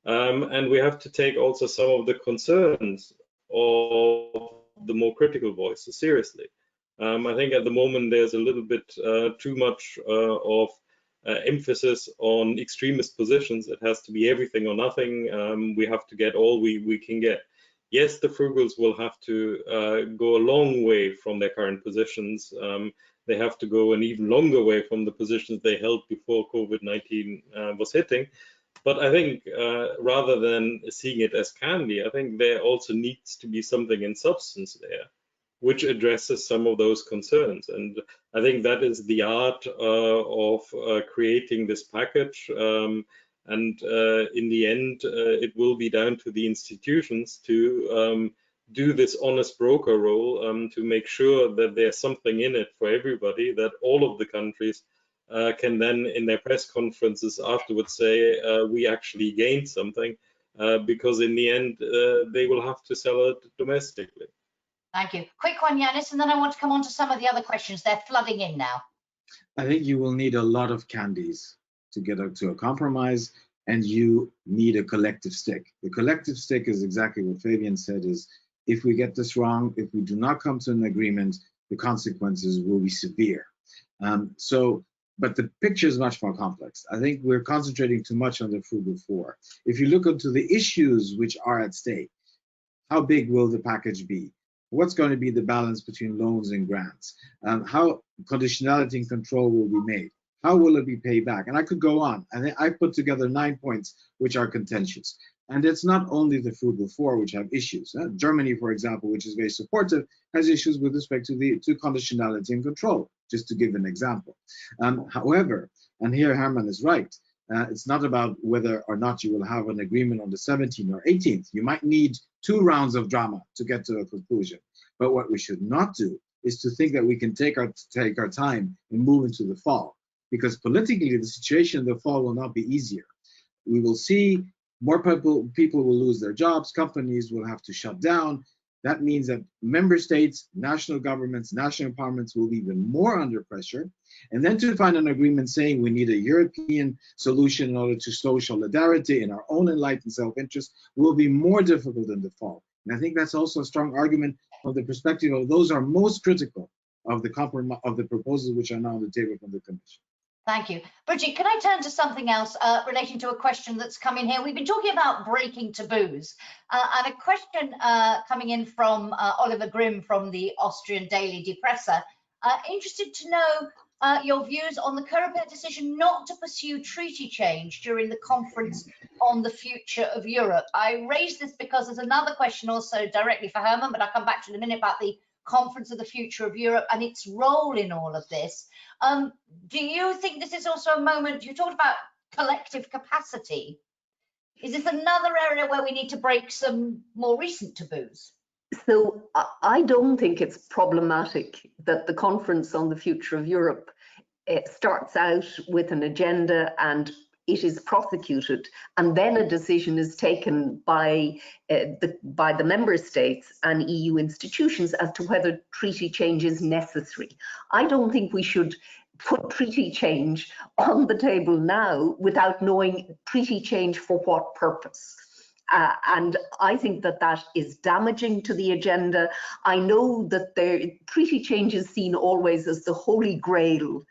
And we have to take also some of the concerns of the more critical voices seriously. I think at the moment there's a little bit too much of emphasis on extremist positions. It has to be everything or nothing. We have to get all we can get. Yes, the frugals will have to go a long way from their current positions. They have to go an even longer way from the positions they held before COVID-19 was hitting. But I think rather than seeing it as candy, I think there also needs to be something in substance there, which addresses some of those concerns. And I think that is the art of creating this package. And in the end, it will be down to the institutions to do this honest broker role to make sure that there's something in it for everybody, that all of the countries can then in their press conferences afterwards say we actually gained something, because in the end they will have to sell it domestically. Thank you. Quick one, Janis, and then I want to come on to some of the other questions. They're flooding in now. I think you will need a lot of candies to get to a compromise, and you need a collective stick. The collective stick is exactly what Fabian said, is if we get this wrong, if we do not come to an agreement, the consequences will be severe. But the picture is much more complex. I think we're concentrating too much on the frugal four. If you look into the issues which are at stake, how big will the package be? What's going to be the balance between loans and grants? How conditionality and control will be made? How will it be paid back? And I could go on. And I put together 9 points which are contentious. And it's not only the frugal four which have issues. Germany, for example, which is very supportive, has issues with respect to conditionality and control, just to give an example. However, and here Herman is right, it's not about whether or not you will have an agreement on the 17th or 18th. You might need 2 rounds of drama to get to a conclusion. But what we should not do is to think that we can take our time and move into the fall, because politically the situation in the fall will not be easier. We will see more people will lose their jobs, companies will have to shut down. That means that member states, national governments, national parliaments will be even more under pressure. And then to find an agreement saying we need a European solution in order to show solidarity in our own enlightened self-interest will be more difficult in the fall. And I think that's also a strong argument from the perspective of those who are most critical of the proposals which are now on the table from the Commission. Thank you. Brigid, can I turn to something else relating to a question that's come in here? We've been talking about breaking taboos, and a question coming in from Oliver Grimm from the Austrian Daily Die Presse, interested to know your views on the Coreper decision not to pursue treaty change during the conference on the future of Europe. I raise this because there's another question also directly for Herman, but I'll come back to in a minute about the Conference of the Future of Europe and its role in all of this. Do you think this is also a moment, you talked about collective capacity. Is this another area where we need to break some more recent taboos? So I don't think it's problematic that the Conference on the Future of Europe starts out with an agenda and it is prosecuted, and then a decision is taken by the member states and EU institutions as to whether treaty change is necessary. I don't think we should put treaty change on the table now without knowing treaty change for what purpose. And I think that that is damaging to the agenda. I know that the treaty change is seen always as the holy grail,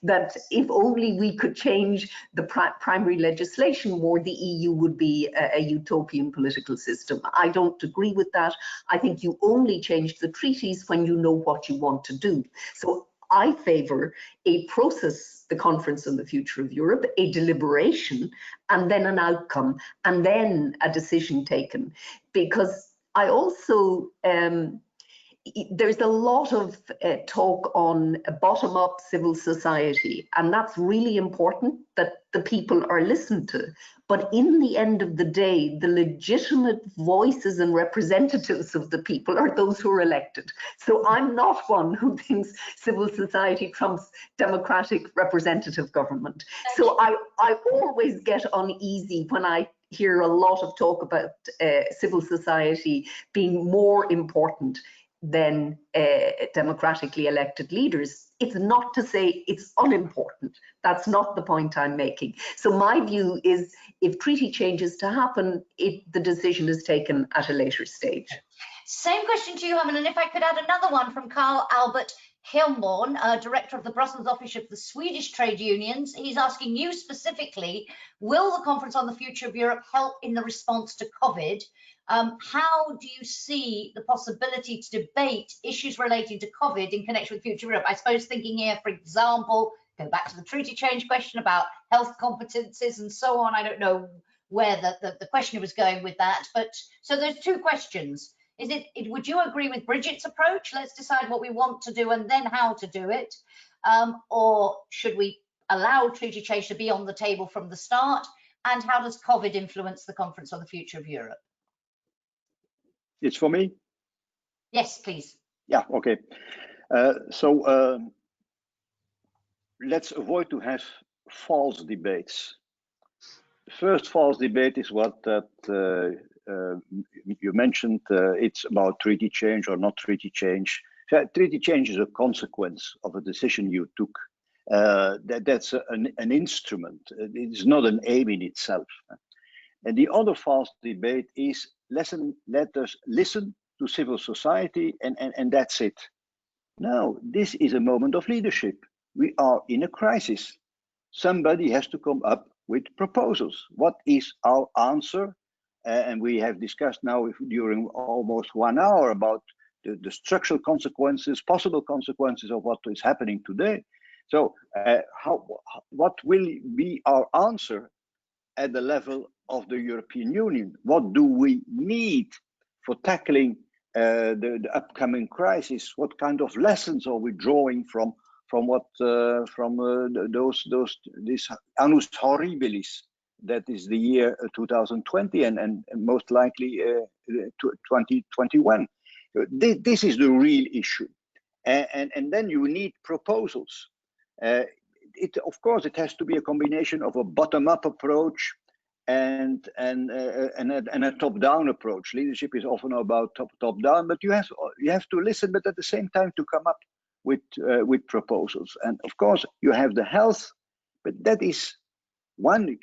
that if only we could change the primary legislation more, the EU would be a utopian political system. I don't agree with that. I think you only change the treaties when you know what you want to do. So I favour a process, the Conference on the Future of Europe, a deliberation, and then an outcome, and then a decision taken. Because I also, there's a lot of talk on bottom-up civil society, and that's really important that the people are listened to. But in the end of the day, the legitimate voices and representatives of the people are those who are elected. So I'm not one who thinks civil society trumps democratic representative government. So I always get uneasy when I hear a lot of talk about civil society being more important than democratically elected leaders. It's not to say it's unimportant. That's not the point I'm making. So my view is if treaty change is to happen, the decision is taken at a later stage. Same question to you, Herman, and if I could add another one from Carl Albert Hilborn, director of the Brussels office of the Swedish trade unions. He's asking you specifically, will the Conference on the Future of Europe help in the response to COVID? How do you see the possibility to debate issues relating to COVID in connection with Future Europe? I suppose thinking here, for example, go back to the treaty change question about health competences and so on. I don't know where the questioner was going with that, but so there's two questions. Would you agree with Brigid's approach? Let's decide what we want to do and then how to do it. Or should we allow treaty change to be on the table from the start? And how does COVID influence the Conference on the Future of Europe? It's for me? Yes, please. Yeah, okay. Let's avoid to have false debates. The first false debate is what you mentioned. It's about treaty change or not treaty change. Treaty change is a consequence of a decision you took. That's an instrument. It's not an aim in itself. And the other false debate is let us listen to civil society and that's it. No, this is a moment of leadership. We are in a crisis. Somebody has to come up with proposals. What is our answer? And we have discussed now during almost 1 hour about the structural consequences, possible consequences of what is happening today. So what will be our answer at the level of the European Union? What do we need for tackling the upcoming crisis? What kind of lessons are we drawing from this annus horribilis that is the year 2020 and most likely 2021? This is the real issue, and then you need proposals. Of course, it has to be a combination of a bottom-up approach and a top-down approach. Leadership is often about top-down, but you have to listen, but at the same time to come up with proposals. And of course, you have the health, but that is one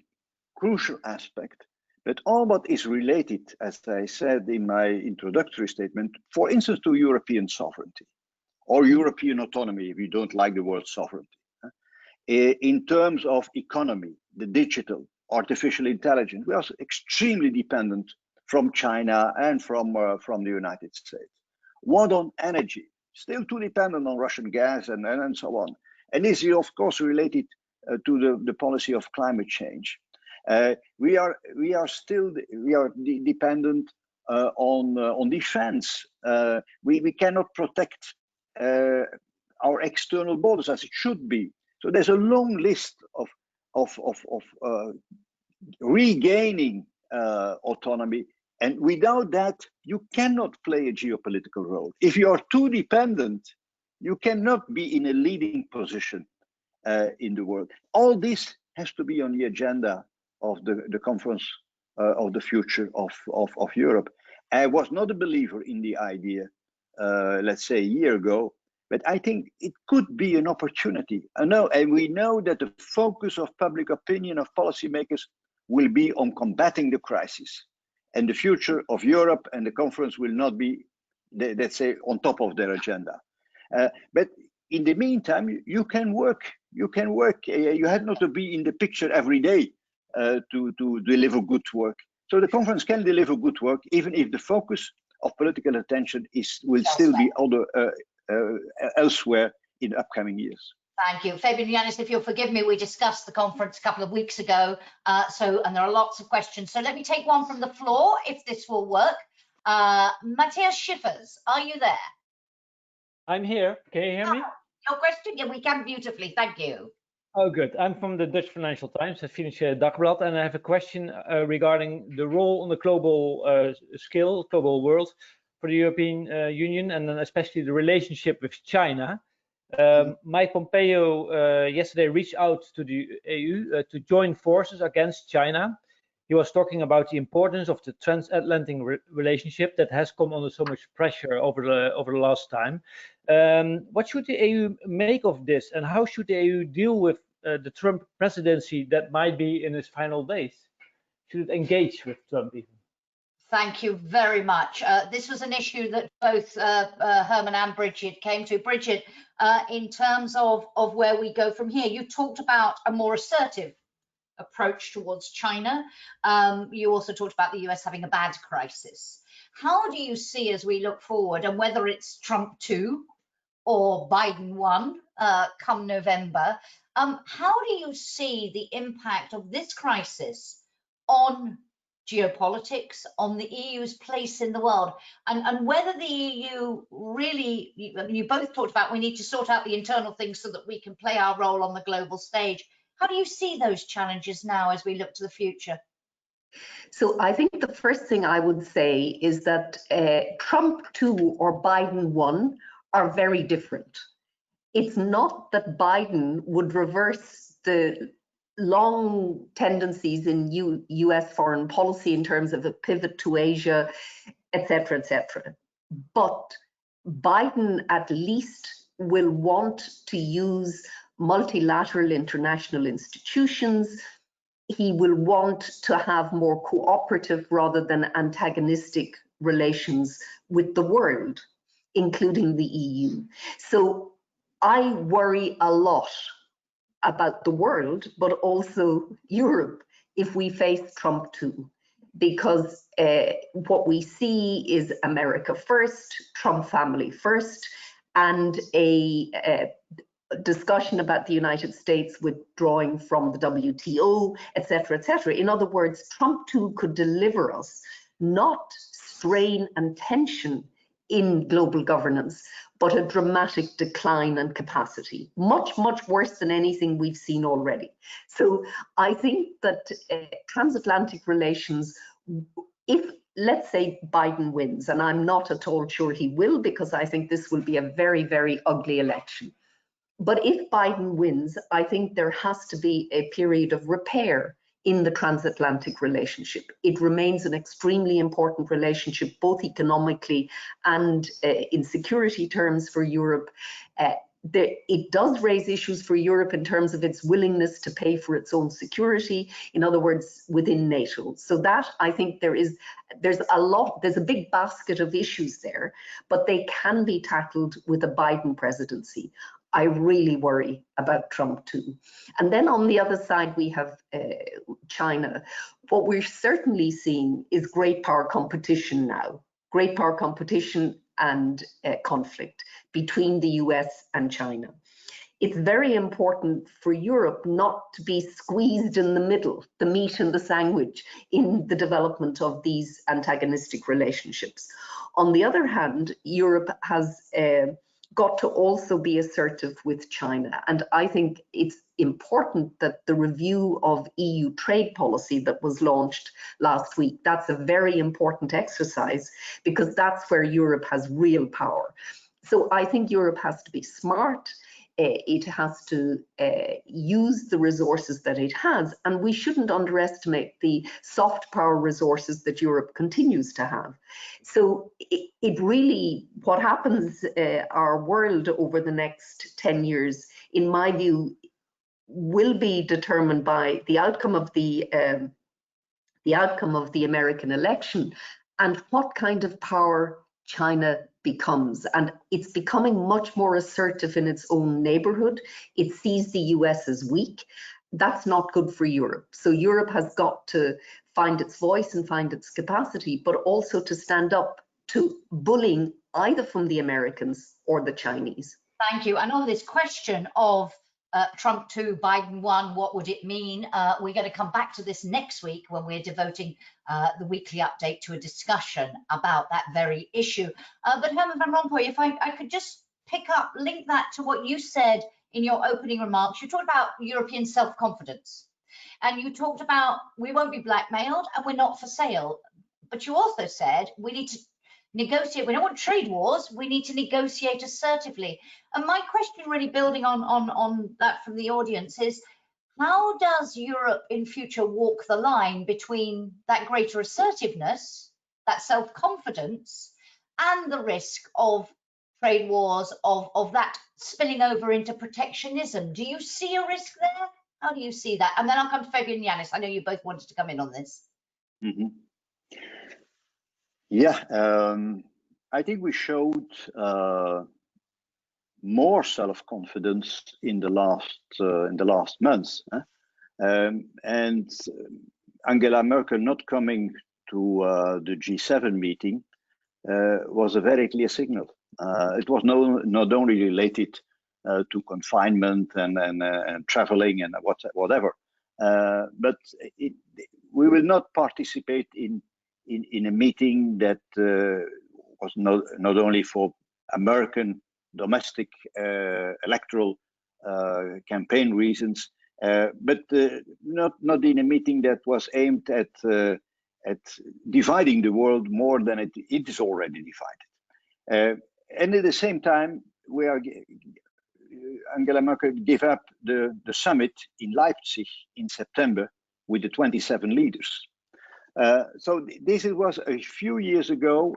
crucial aspect. But all what is related, as I said in my introductory statement, for instance, to European sovereignty or European autonomy, if you don't like the word sovereignty, in terms of economy, the digital, artificial intelligence, we are extremely dependent from China and from the United States. What on energy? Still too dependent on Russian gas and so on. And this is, of course, related to the policy of climate change. We are dependent on defense. We cannot protect our external borders as it should be. So there's a long list of regaining autonomy, and without that, you cannot play a geopolitical role. If you are too dependent, you cannot be in a leading position in the world. All this has to be on the agenda of the conference of the future of Europe. I was not a believer in the idea, let's say a year ago, but I think it could be an opportunity. And we know that the focus of public opinion, of policymakers, will be on combating the crisis. And the future of Europe and the conference will not be, let's say, on top of their agenda. But in the meantime, you can work. You have not to be in the picture every day to deliver good work. So the conference can deliver good work, even if the focus of political attention will still be elsewhere in the upcoming years. Thank you. Fabian, Janis, if you'll forgive me, we discussed the conference a couple of weeks ago, and there are lots of questions. So let me take one from the floor, if this will work. Matthias Schiffers, are you there? I'm here. Can you hear me? Your question? Yeah, we can beautifully. Thank you. Oh, good. I'm from the Dutch Financial Times, the Financiële Dagblad, and I have a question regarding the role on the global scale, global world, for the European Union, and then especially the relationship with China. Mike Pompeo yesterday reached out to the EU to join forces against China. He was talking about the importance of the transatlantic relationship that has come under so much pressure over the last time. What should the EU make of this, and how should the EU deal with the Trump presidency that might be in its final days? Should it engage with Trump even? Thank you very much. This was an issue that both Herman and Brigid came to. Brigid, in terms of where we go from here, you talked about a more assertive approach towards China. You also talked about the US having a bad crisis. How do you see, as we look forward, and whether it's Trump 2 or Biden 1 come November, how do you see the impact of this crisis on geopolitics, on the EU's place in the world, and whether the EU really, you both talked about we need to sort out the internal things so that we can play our role on the global stage. How do you see those challenges now as we look to the future? So I think the first thing I would say is that Trump 2 or Biden 1 are very different. It's not that Biden would reverse the long tendencies in US foreign policy in terms of a pivot to Asia, etc., etc. But Biden at least will want to use multilateral international institutions. He will want to have more cooperative rather than antagonistic relations with the world, including the EU. So I worry a lot about the world, but also Europe, if we face Trump 2, because what we see is America first, Trump family first, and a discussion about the United States withdrawing from the WTO, etc., etc. In other words, Trump 2 could deliver us not strain and tension in global governance, but a dramatic decline in capacity, much, much worse than anything we've seen already. So I think that transatlantic relations, if, let's say, Biden wins, and I'm not at all sure he will, because I think this will be a very, very ugly election. But if Biden wins, I think there has to be a period of repair in the transatlantic relationship. It remains an extremely important relationship, both economically and in security terms for Europe. It does raise issues for Europe in terms of its willingness to pay for its own security, in other words, within NATO. So that, I think there's a big basket of issues there, but they can be tackled with a Biden presidency. I really worry about Trump 2. And then on the other side, we have China. What we're certainly seeing is great power competition now, great power competition and conflict between the US and China. it's very important for Europe not to be squeezed in the middle, the meat and the sandwich, in the development of these antagonistic relationships. On the other hand, Europe has got to also be assertive with China. And I think it's important that the review of EU trade policy that was launched last week, that's a very important exercise, because that's where Europe has real power. So I think Europe has to be smart. It has to use the resources that it has, and we shouldn't underestimate the soft power resources that Europe continues to have. So it really, what happens our world over the next 10 years, in my view, will be determined by the outcome of the American election and what kind of power China becomes. And it's becoming much more assertive in its own neighborhood. It sees the US as weak. That's not good for Europe. So Europe has got to find its voice and find its capacity, but also to stand up to bullying either from the Americans or the Chinese. Thank you. And on this question of Trump 2, Biden 1, what would it mean? We're going to come back to this next week when we're devoting the weekly update to a discussion about that very issue. But Herman van Rompuy, if I could just link that to what you said in your opening remarks. You talked about European self-confidence, and you talked about we won't be blackmailed and we're not for sale. But you also said we need to negotiate. We don't want trade wars. We need to negotiate assertively. And my question, really building on that from the audience, is how does Europe in future walk the line between that greater assertiveness, that self-confidence, and the risk of trade wars, of that spilling over into protectionism? Do you see a risk there? How do you see that? And then I'll come to Fabian and Janis. I know you both wanted to come in on this. Mm-hmm. Yeah, I think we showed more self-confidence in the last months, and Angela Merkel not coming to the G7 meeting was a very clear signal. It was not only related to confinement and traveling and whatever, but we will not participate in a meeting that was not only for American domestic electoral campaign reasons, but not in a meeting that was aimed at dividing the world more than it is already divided. And at the same time, Angela Merkel gave up the summit in Leipzig in September with the 27 leaders. So this was a few years ago,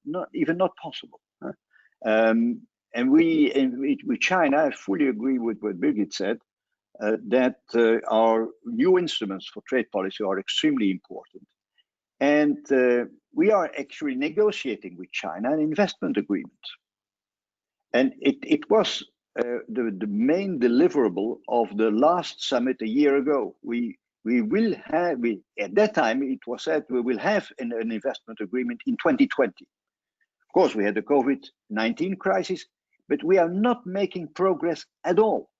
not possible. And with China, I fully agree with what Brigid said, that our new instruments for trade policy are extremely important. And we are actually negotiating with China an investment agreement. And it was the main deliverable of the last summit a year ago. At that time, it was said we will have an investment agreement in 2020. Of course, we had the COVID-19 crisis, but we are not making progress at all.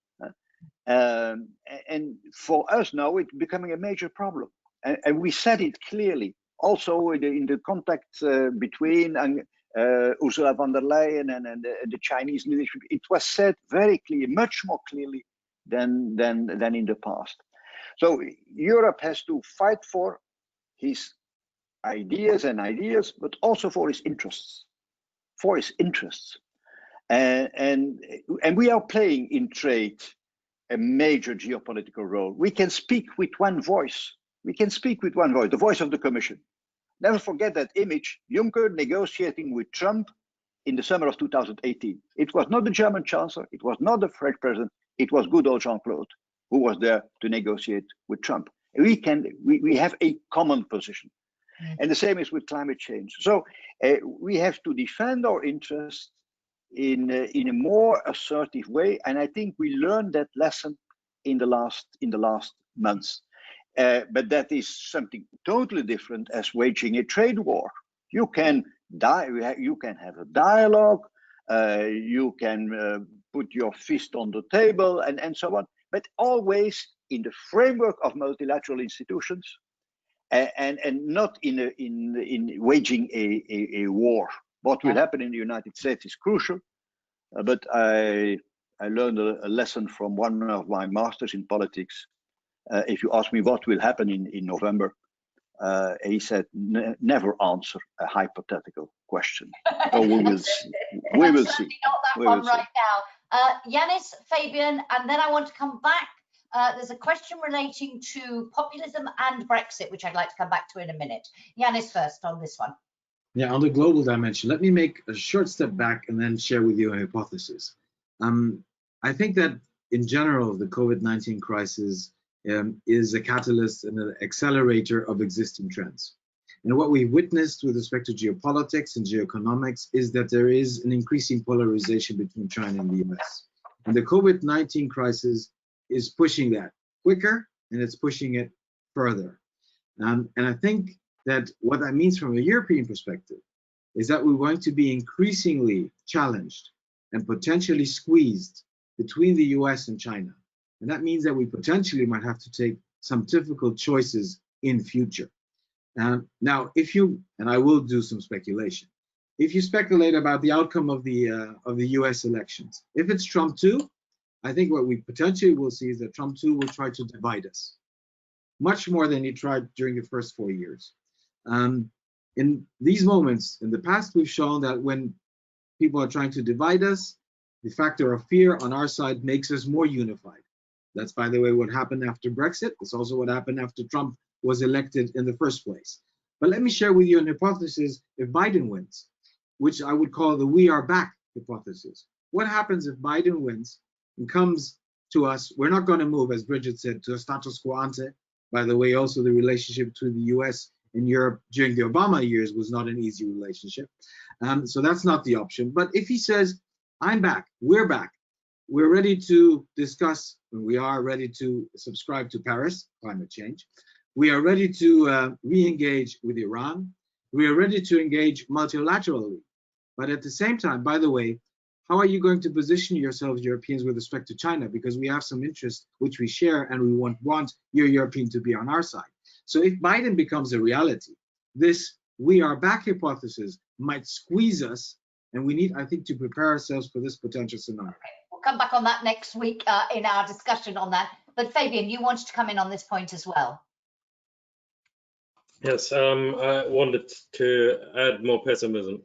And for us now, it's becoming a major problem. And we said it clearly, also in the contact between Ursula von der Leyen and the Chinese leadership. It was said very clearly, much more clearly than in the past. So Europe has to fight for his ideas, but also for his interests. And we are playing in trade a major geopolitical role. We can speak with one voice. The voice of the Commission. Never forget that image, Juncker negotiating with Trump in the summer of 2018. It was not the German Chancellor, it was not the French President, it was good old Jean-Claude who was there to negotiate with Trump. We have a common position. And the same is with climate change. So we have to defend our interests in a more assertive way. And I think we learned that lesson in the last months. But that is something totally different as waging a trade war. You can have a dialogue. You can put your fist on the table and so on, but always in the framework of multilateral institutions and not in waging a war. What will happen in the United States is crucial, but I learned a lesson from one of my masters in politics. If you ask me what will happen in November, he said, never answer a hypothetical question. So we will see. We will see. Not that one right now. Janis, Fabian, and then I want to come back. There's a question relating to populism and Brexit, which I'd like to come back to in a minute. Janis first on this one. Yeah, on the global dimension, let me make a short step back and then share with you a hypothesis. I think that in general, the COVID-19 crisis is a catalyst and an accelerator of existing trends. And what we witnessed with respect to geopolitics and geoeconomics is that there is an increasing polarization between China and the US. And the COVID-19 crisis is pushing that quicker, and it's pushing it further. And I think that what that means from a European perspective is that we're going to be increasingly challenged and potentially squeezed between the US and China. And that means that we potentially might have to take some difficult choices in future. Now, if you, and I will do some speculation, if you speculate about the outcome of the US elections, if it's Trump 2, I think what we potentially will see is that Trump 2 will try to divide us much more than he tried during the first 4 years. In these moments, in the past, we've shown that when people are trying to divide us, the factor of fear on our side makes us more unified. That's, by the way, what happened after Brexit. It's also what happened after Trump was elected in the first place. But let me share with you an hypothesis if Biden wins, which I would call the "we are back" hypothesis. What happens if Biden wins and comes to us? We're not going to move, as Brigid said, to a status quo ante. By the way, also the relationship between the US and Europe during the Obama years was not an easy relationship. So that's not the option. But if he says, I'm back, we're ready to discuss, and we are ready to subscribe to Paris, climate change. We are ready to re-engage with Iran. We are ready to engage multilaterally. But at the same time, by the way, how are you going to position yourselves, Europeans, with respect to China? Because we have some interests which we share, and we want your European to be on our side. So if Biden becomes a reality, this "we are back" hypothesis might squeeze us, and we need, I think, to prepare ourselves for this potential scenario. We'll come back on that next week in our discussion on that. But Fabian, you wanted to come in on this point as well. Yes, I wanted to add more pessimism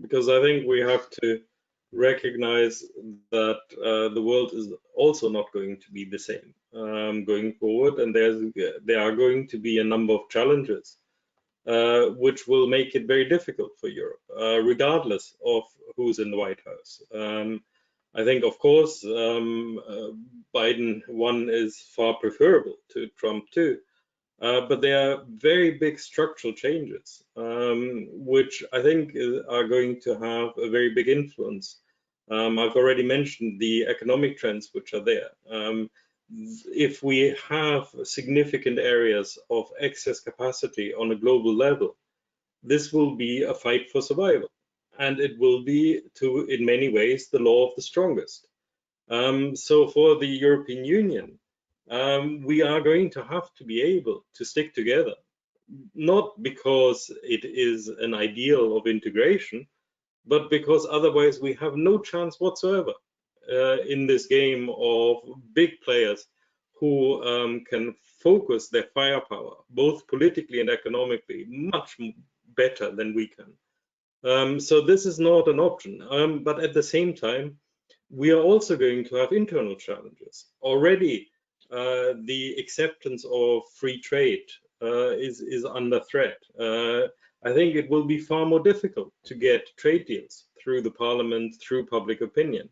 because I think we have to recognize that the world is also not going to be the same going forward, and there are going to be a number of challenges which will make it very difficult for Europe, regardless of who's in the White House. I think, of course, Biden 1 is far preferable to Trump 2. But there are very big structural changes, which I think are going to have a very big influence. I've already mentioned the economic trends which are there. If we have significant areas of excess capacity on a global level, this will be a fight for survival. And it will be, in many ways, the law of the strongest. So for the European Union, we are going to have to be able to stick together, not because it is an ideal of integration, but because otherwise we have no chance whatsoever in this game of big players who can focus their firepower, both politically and economically, much better than we can. So this is not an option. But at the same time, we are also going to have internal challenges. Already, the acceptance of free trade is under threat. I think it will be far more difficult to get trade deals through the parliament, through public opinion.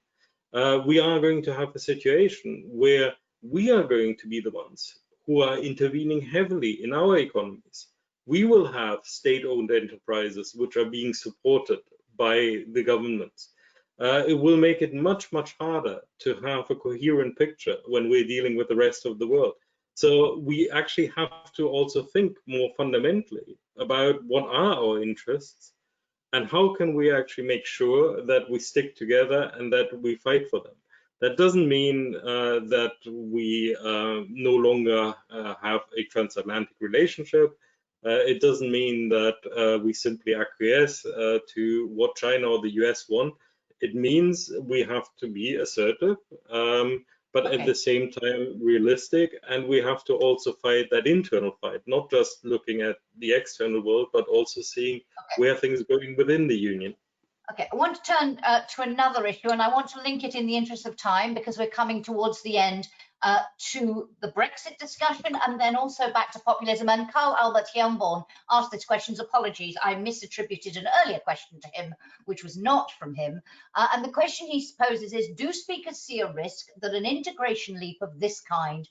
We are going to have a situation where we are going to be the ones who are intervening heavily in our economies. We will have state-owned enterprises which are being supported by the governments. It will make it much, much harder to have a coherent picture when we're dealing with the rest of the world. So we actually have to also think more fundamentally about what are our interests and how can we actually make sure that we stick together and that we fight for them. That doesn't mean that we no longer have a transatlantic relationship. It doesn't mean that we simply acquiesce to what China or the US want. It means we have to be assertive, but at the same time realistic, and we have to also fight that internal fight, not just looking at the external world, but also seeing where things are going within the Union. Okay, I want to turn to another issue, and I want to link it in the interest of time because we're coming towards the end to the Brexit discussion and then also back to populism. And Carl Albert Helmborn asked this question. Apologies, I misattributed an earlier question to him, which was not from him. And the question he poses is, do speakers see a risk that an integration leap of this kind,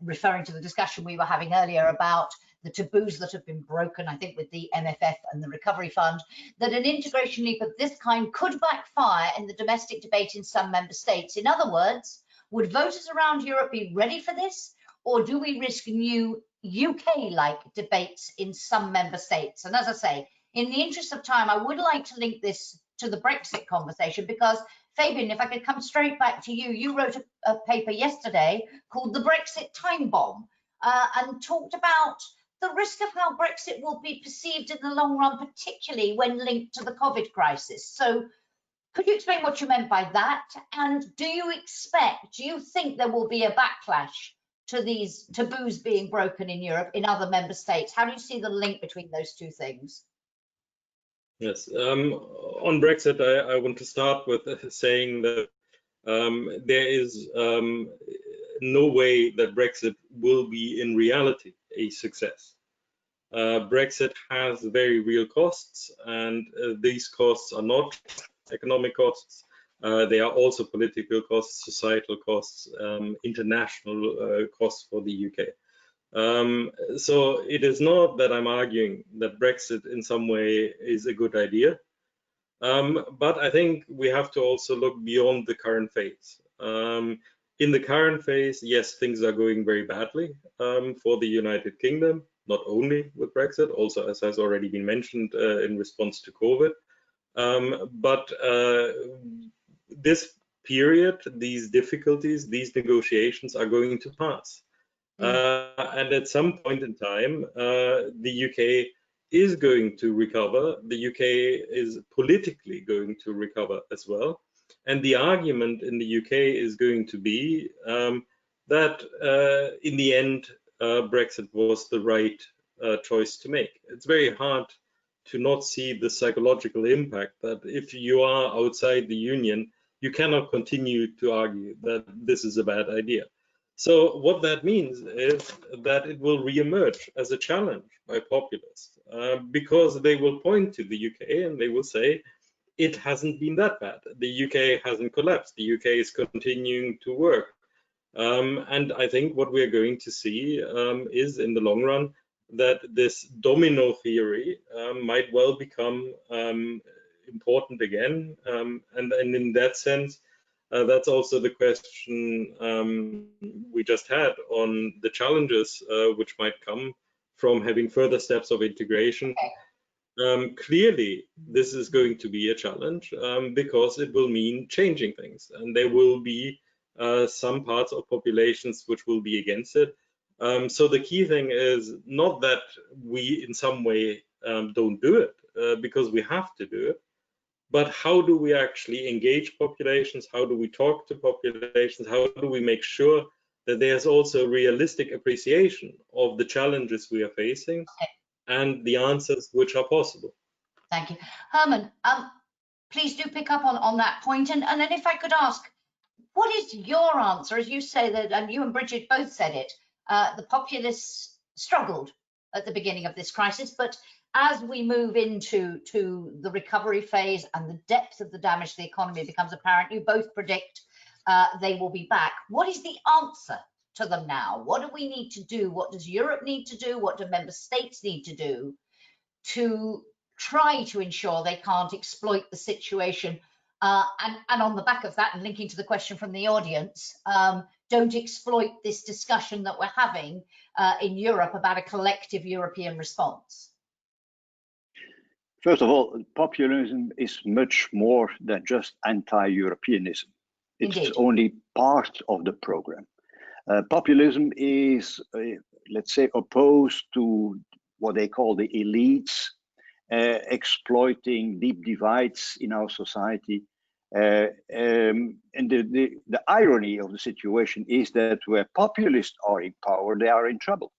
referring to the discussion we were having earlier about the taboos that have been broken, I think, with the MFF and the Recovery Fund, that an integration leap of this kind could backfire in the domestic debate in some member states? In other words, would voters around Europe be ready for this, or do we risk new UK-like debates in some member states? And as I say, in the interest of time, I would like to link this to the Brexit conversation because, Fabian, if I could come straight back to you, you wrote a paper yesterday called The Brexit Time Bomb and talked about the risk of how Brexit will be perceived in the long run, particularly when linked to the COVID crisis. So could you explain what you meant by that? And do you think there will be a backlash to these taboos being broken in Europe, in other member states? How do you see the link between those two things? Yes, on Brexit, I want to start with saying that there is no way that Brexit will be in reality a success. Brexit has very real costs, and these costs are not economic costs. They are also political costs, societal costs, international costs for the UK. So it is not that I'm arguing that Brexit in some way is a good idea, but I think we have to also look beyond the current phase. In the current phase, yes, things are going very badly for the United Kingdom, not only with Brexit, also as has already been mentioned in response to COVID. But this period, these difficulties, these negotiations are going to pass. And at some point in time, the UK is going to recover. The UK is politically going to recover as well. And the argument in the UK is going to be that in the end, Brexit was the right choice to make. It's very hard to not see the psychological impact that if you are outside the union, you cannot continue to argue that this is a bad idea. So what that means is that it will re-emerge as a challenge by populists because they will point to the UK and they will say, it hasn't been that bad. The UK hasn't collapsed. The UK is continuing to work. And I think what we're going to see is in the long run that this domino theory might well become important again. And in that sense, that's also the question we just had on the challenges which might come from having further steps of integration. Clearly, this is going to be a challenge because it will mean changing things, and there will be some parts of populations which will be against it. So the key thing is not that we in some way don't do it because we have to do it, but how do we actually engage populations? How do we talk to populations? How do we make sure that there's also realistic appreciation of the challenges we are facing and the answers which are possible? Thank you. Herman, please do pick up on that point. And then if I could ask, what is your answer? As you say that, and you and Brigid both said it, the populists struggled at the beginning of this crisis, but as we move into the recovery phase and the depth of the damage to the economy becomes apparent, you both predict they will be back. What is the answer to them now? What do we need to do? What does Europe need to do? What do member states need to do to try to ensure they can't exploit the situation? And on the back of that, and linking to the question from the audience, don't exploit this discussion that we're having in Europe about a collective European response. First of all, populism is much more than just anti-Europeanism. It's Indeed. only part of the program. Populism is, let's say, opposed to what they call the elites, exploiting deep divides in our society. And the irony of the situation is that where populists are in power, they are in trouble.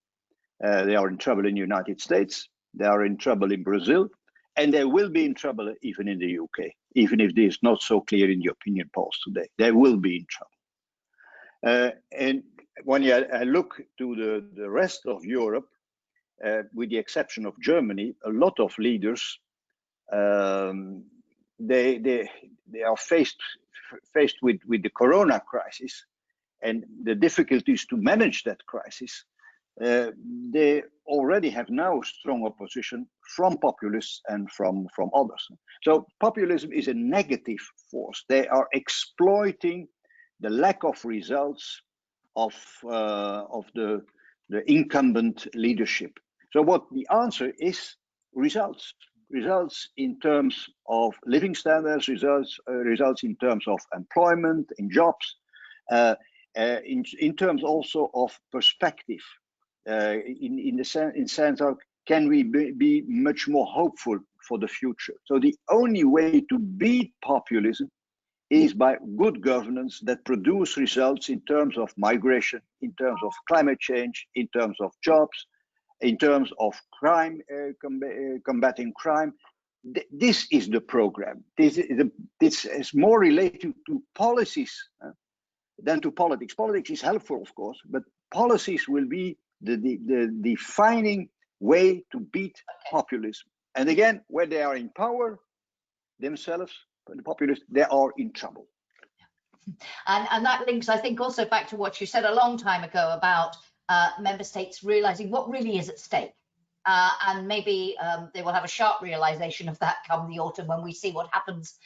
They are in trouble in the United States, they are in trouble in Brazil, and they will be in trouble even in the UK, even if this is not so clear in the opinion polls today. They will be in trouble. And when you look to the rest of Europe, with the exception of Germany, a lot of leaders, they are faced with the corona crisis and the difficulties to manage that crisis. They already have now strong opposition from populists and from others. So populism is a negative force. They are exploiting the lack of results of the incumbent leadership. So what the answer is: results in terms of living standards, results in terms of employment, in jobs, in terms also of perspective, in the sense of can we be much more hopeful for the future. So the only way to beat populism is by good governance that produce results in terms of migration, in terms of climate change, in terms of jobs, in terms of crime, combating crime. This is the program. This is more related to policies than to politics. Politics is helpful, of course, but policies will be the defining way to beat populism. And again, where they are in power themselves, the populists, they are in trouble. And that links, I think, also back to what you said a long time ago about member states realizing what really is at stake. And maybe they will have a sharp realization of that come the autumn when we see what happens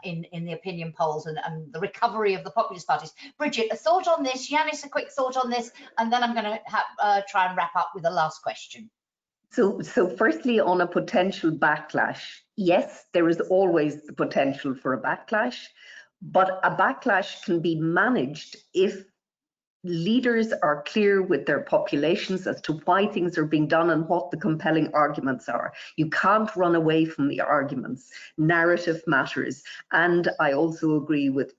in the opinion polls and the recovery of the populist parties. Brigid, a thought on this? Janis, a quick thought on this, and then I'm going to try and wrap up with a last question. So firstly, on a potential backlash, yes, there is always the potential for a backlash, but a backlash can be managed if leaders are clear with their populations as to why things are being done and what the compelling arguments are. You can't run away from the arguments. Narrative matters. And I also agree with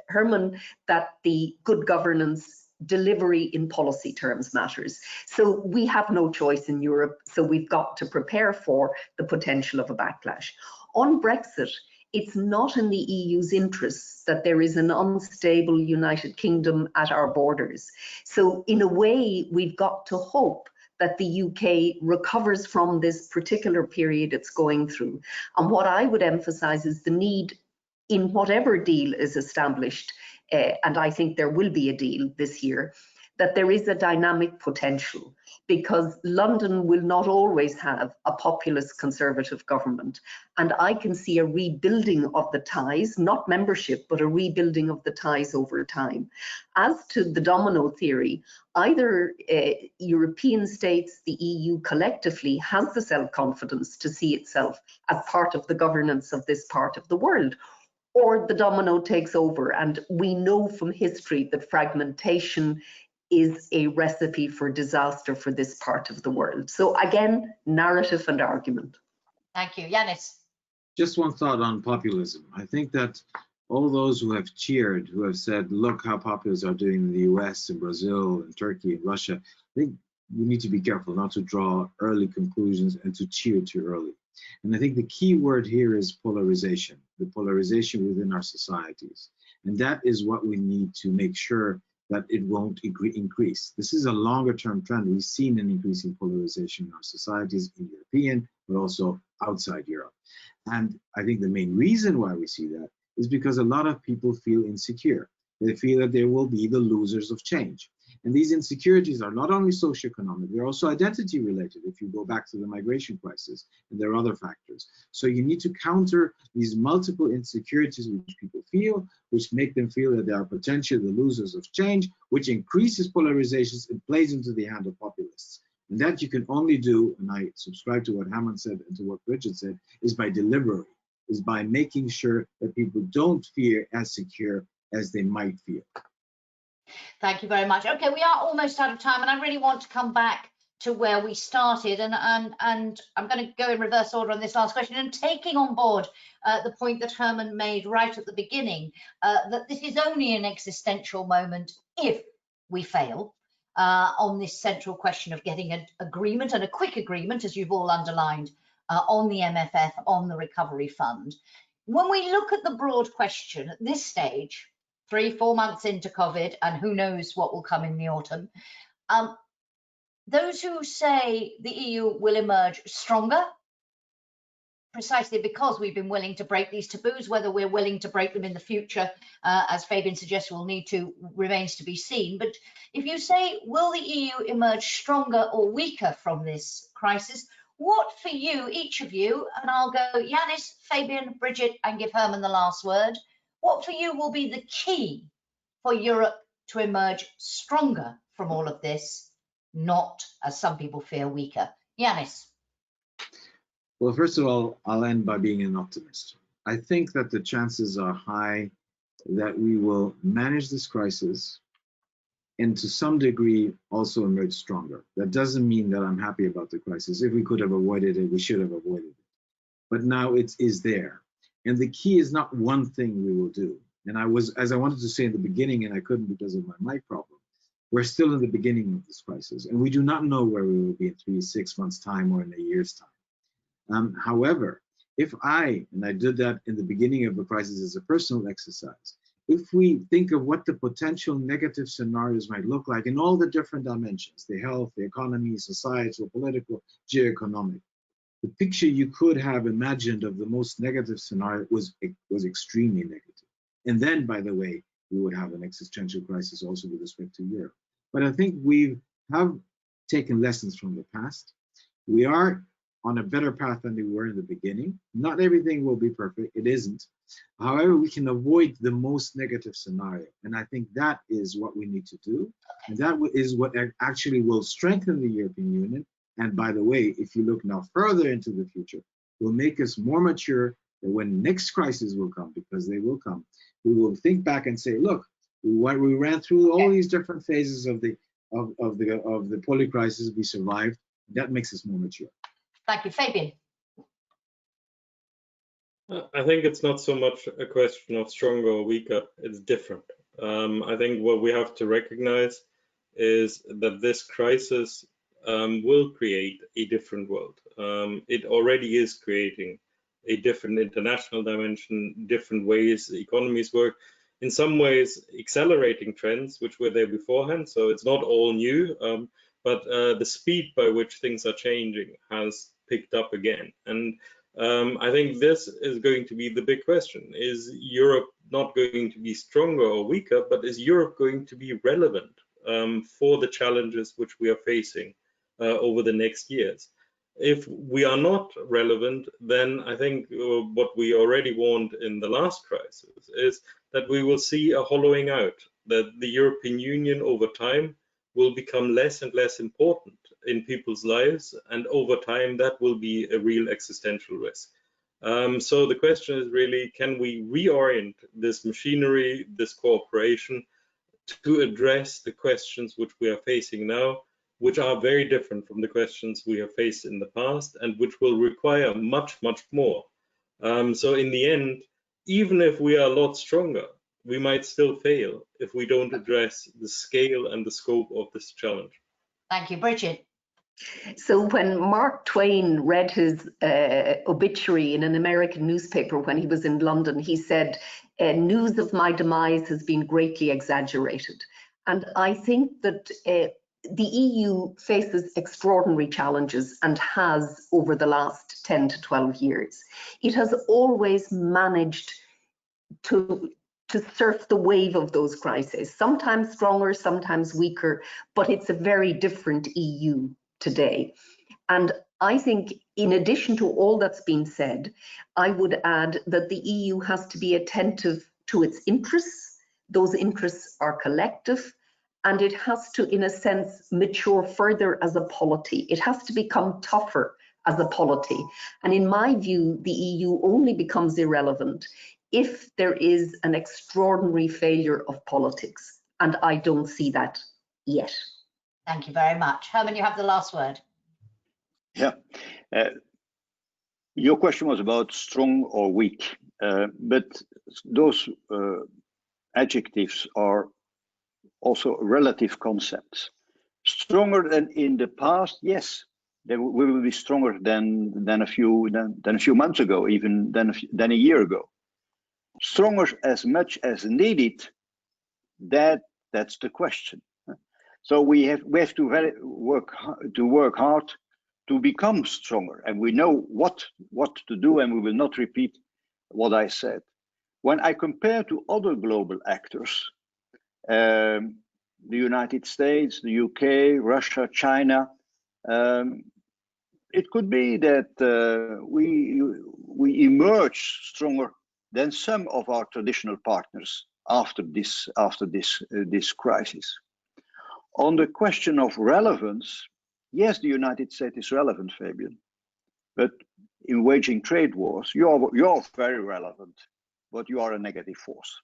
Herman that the good governance delivery in policy terms matters. So we have no choice in Europe, so we've got to prepare for the potential of a backlash. On Brexit, it's not in the EU's interests that there is an unstable United Kingdom at our borders. So in a way, we've got to hope that the UK recovers from this particular period it's going through. And what I would emphasize is the need in whatever deal is established, and I think there will be a deal this year, that there is a dynamic potential, because London will not always have a populist conservative government. And I can see a rebuilding of the ties, not membership, but a rebuilding of the ties over time. As to the domino theory, either European states, the EU collectively, has the self-confidence to see itself as part of the governance of this part of the world, or the domino takes over. And we know from history that fragmentation is a recipe for disaster for this part of the world. So again, narrative and argument. Thank you. Janis. Just one thought on populism. I think that all those who have cheered, who have said, look how populists are doing in the US and Brazil and Turkey and Russia, I think we need to be careful not to draw early conclusions and to cheer too early. And I think the key word here is polarization, the polarization within our societies. And that is what we need to make sure that it won't increase. This is a longer term trend. We've seen an increasing polarization in our societies, in European, but also outside Europe. And I think the main reason why we see that is because a lot of people feel insecure. They feel that they will be the losers of change. And these insecurities are not only socio-economic, they're also identity related, if you go back to the migration crisis, and there are other factors. So you need to counter these multiple insecurities which people feel, which make them feel that they are potentially the losers of change, which increases polarizations and plays into the hand of populists. And that you can only do, and I subscribe to what Herman said and to what Brigid said, is by delivery, is by making sure that people don't feel as secure as they might feel. Thank you very much. Okay, we are almost out of time, and I really want to come back to where we started, and I'm going to go in reverse order on this last question, and taking on board the point that Herman made right at the beginning, that this is only an existential moment if we fail on this central question of getting an agreement, and a quick agreement, as you've all underlined, on the MFF, on the recovery fund. When we look at the broad question at this stage, 3-4 months into COVID, and who knows what will come in the autumn, those who say the EU will emerge stronger, precisely because we've been willing to break these taboos, whether we're willing to break them in the future, as Fabian suggests, will need to, remains to be seen. But if you say, will the EU emerge stronger or weaker from this crisis, what for you, each of you, and I'll go Janis, Fabian, Brigid, and give Herman the last word, what for you will be the key for Europe to emerge stronger from all of this, not, as some people fear, weaker? Janis. Well, first of all, I'll end by being an optimist. I think that the chances are high that we will manage this crisis and to some degree also emerge stronger. That doesn't mean that I'm happy about the crisis. If we could have avoided it, we should have avoided it. But now it is there. And the key is not one thing we will do. And as I wanted to say in the beginning, and I couldn't because of my mic problem, we're still in the beginning of this crisis, and we do not know where we will be in 3-6 months' time or in a year's time. However, if and I did that in the beginning of the crisis as a personal exercise, if we think of what the potential negative scenarios might look like in all the different dimensions, the health, the economy, societal, political, geo-economic, the picture you could have imagined of the most negative scenario was extremely negative. And then, by the way, we would have an existential crisis also with respect to Europe. But I think we have taken lessons from the past. We are on a better path than we were in the beginning. Not everything will be perfect, it isn't. However, we can avoid the most negative scenario. And I think that is what we need to do. And that is what actually will strengthen the European Union. And by the way, if you look now further into the future, will make us more mature that when next crisis will come, because they will come, we will think back and say, look, we ran through all these different phases of the poly crisis, we survived. That makes us more mature. Thank you, Fabian. I think it's not so much a question of stronger or weaker, it's different. I think what we have to recognize is that this crisis will create a different world. It already is creating a different international dimension, different ways economies work, in some ways accelerating trends which were there beforehand. So it's not all new, but the speed by which things are changing has picked up again. And I think this is going to be the big question. Is Europe not going to be stronger or weaker, but is Europe going to be relevant for the challenges which we are facing over the next years? If we are not relevant, then I think what we already warned in the last crisis is that we will see a hollowing out, that the European Union over time will become less and less important in people's lives, and over time that will be a real existential risk. So the question is really, can we reorient this machinery, this cooperation, to address the questions which we are facing now, which are very different from the questions we have faced in the past, and which will require much, much more. So in the end, even if we are a lot stronger, we might still fail if we don't address the scale and the scope of this challenge. Thank you, Brigid. So when Mark Twain read his obituary in an American newspaper when he was in London, he said, news of my demise has been greatly exaggerated. And I think that the EU faces extraordinary challenges and has over the last 10 to 12 years. It has always managed to surf the wave of those crises, sometimes stronger, sometimes weaker, but it's a very different EU today. And I think in addition to all that's been said, I would add that the EU has to be attentive to its interests. Those interests are collective, and it has to, in a sense, mature further as a polity. It has to become tougher as a polity. And in my view, the EU only becomes irrelevant if there is an extraordinary failure of politics. And I don't see that yet. Thank you very much. Herman, you have the last word. Yeah. Your question was about strong or weak, but those adjectives are also relative concepts. Stronger than in the past, yes, we will be stronger than a few months ago, even than a year ago. Stronger as much as needed, that's the question. So we have to work hard to become stronger, and we know what to do, and we will not repeat what I said. When I compare to other global actors, the United States, the UK, Russia, China, it could be that we emerge stronger than some of our traditional partners after this crisis. On the question of relevance, yes, the United States is relevant, Fabian, but in waging trade wars, you're very relevant, but you are a negative force.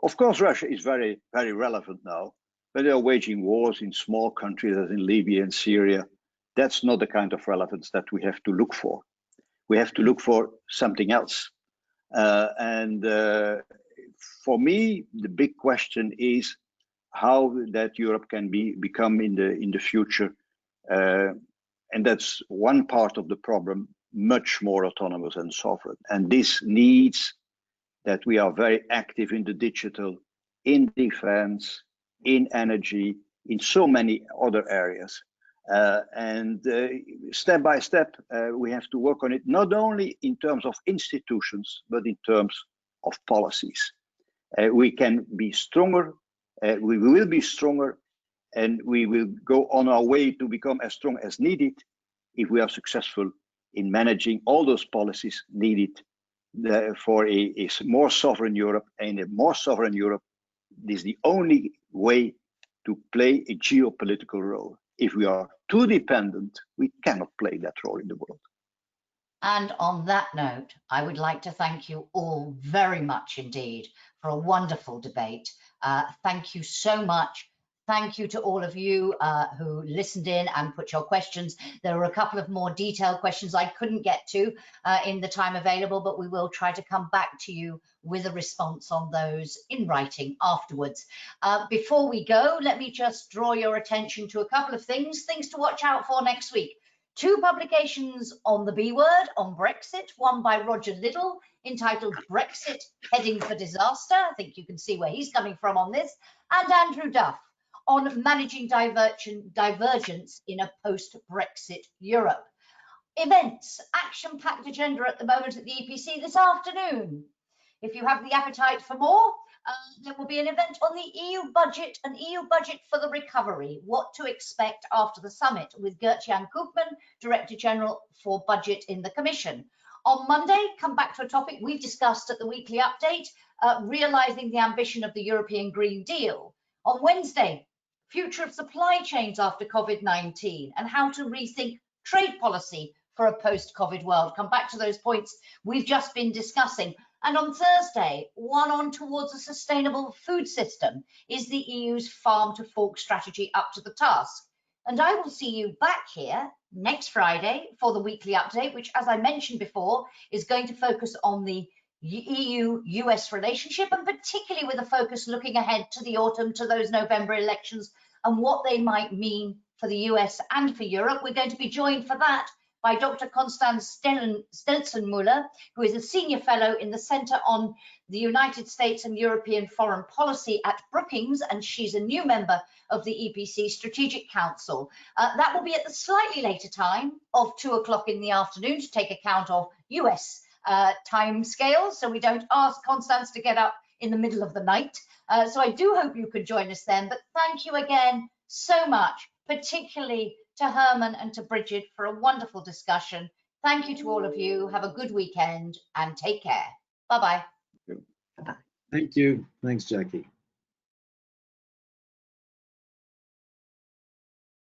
Of course, Russia is very, very relevant now, but they are waging wars in small countries as in Libya and Syria. That's not the kind of relevance that we have to look for. We have to look for something else. For me, the big question is how that Europe can become in the future, and that's one part of the problem, much more autonomous and sovereign. And this needs that we are very active in the digital, in defense, in energy, in so many other areas. Step by step, we have to work on it, not only in terms of institutions, but in terms of policies. We can be stronger, we will be stronger, and we will go on our way to become as strong as needed if we are successful in managing all those policies needed for a more sovereign Europe. And a more sovereign Europe is the only way to play a geopolitical role. If we are too dependent, we cannot play that role in the world. And on that note, I would like to thank you all very much indeed for a wonderful debate. Thank you so much. Thank you to all of you who listened in and put your questions. There were a couple of more detailed questions I couldn't get to in the time available, but we will try to come back to you with a response on those in writing afterwards. Before we go, let me just draw your attention to a couple of things to watch out for next week. 2 publications on the B word, on Brexit, one by Roger Liddell entitled Brexit Heading for Disaster. I think you can see where he's coming from on this. And Andrew Duff on managing divergence in a post-Brexit Europe. Events, action-packed agenda at the moment at the EPC this afternoon. If you have the appetite for more, there will be an event on the EU budget, an EU budget for the recovery, what to expect after the summit, with Gert-Jan Koopman, Director General for Budget in the Commission. On Monday, come back to a topic we've discussed at the weekly update, realising the ambition of the European Green Deal. On Wednesday, future of supply chains after COVID-19 and how to rethink trade policy for a post-COVID world. Come back to those points we've just been discussing. And on Thursday, one on towards a sustainable food system. Is the EU's farm to fork strategy up to the task? And I will see you back here next Friday for the weekly update, which, as I mentioned before, is going to focus on the EU-US relationship, and particularly with a focus looking ahead to the autumn, to those November elections and what they might mean for the US and for Europe. We're going to be joined for that by Dr. Constance Stelzenmüller, who is a senior fellow in the Centre on the United States and European Foreign Policy at Brookings, and she's a new member of the EPC Strategic Council. That will be at the slightly later time of 2 o'clock in the afternoon to take account of US time scales, so we don't ask Constance to get up in the middle of the night. So I do hope you could join us then, but thank you again so much, particularly to Herman and to Brigid for a wonderful discussion. Thank you to all of you. Have a good weekend and take care. Bye-bye. Thank you. Thanks, Jackie.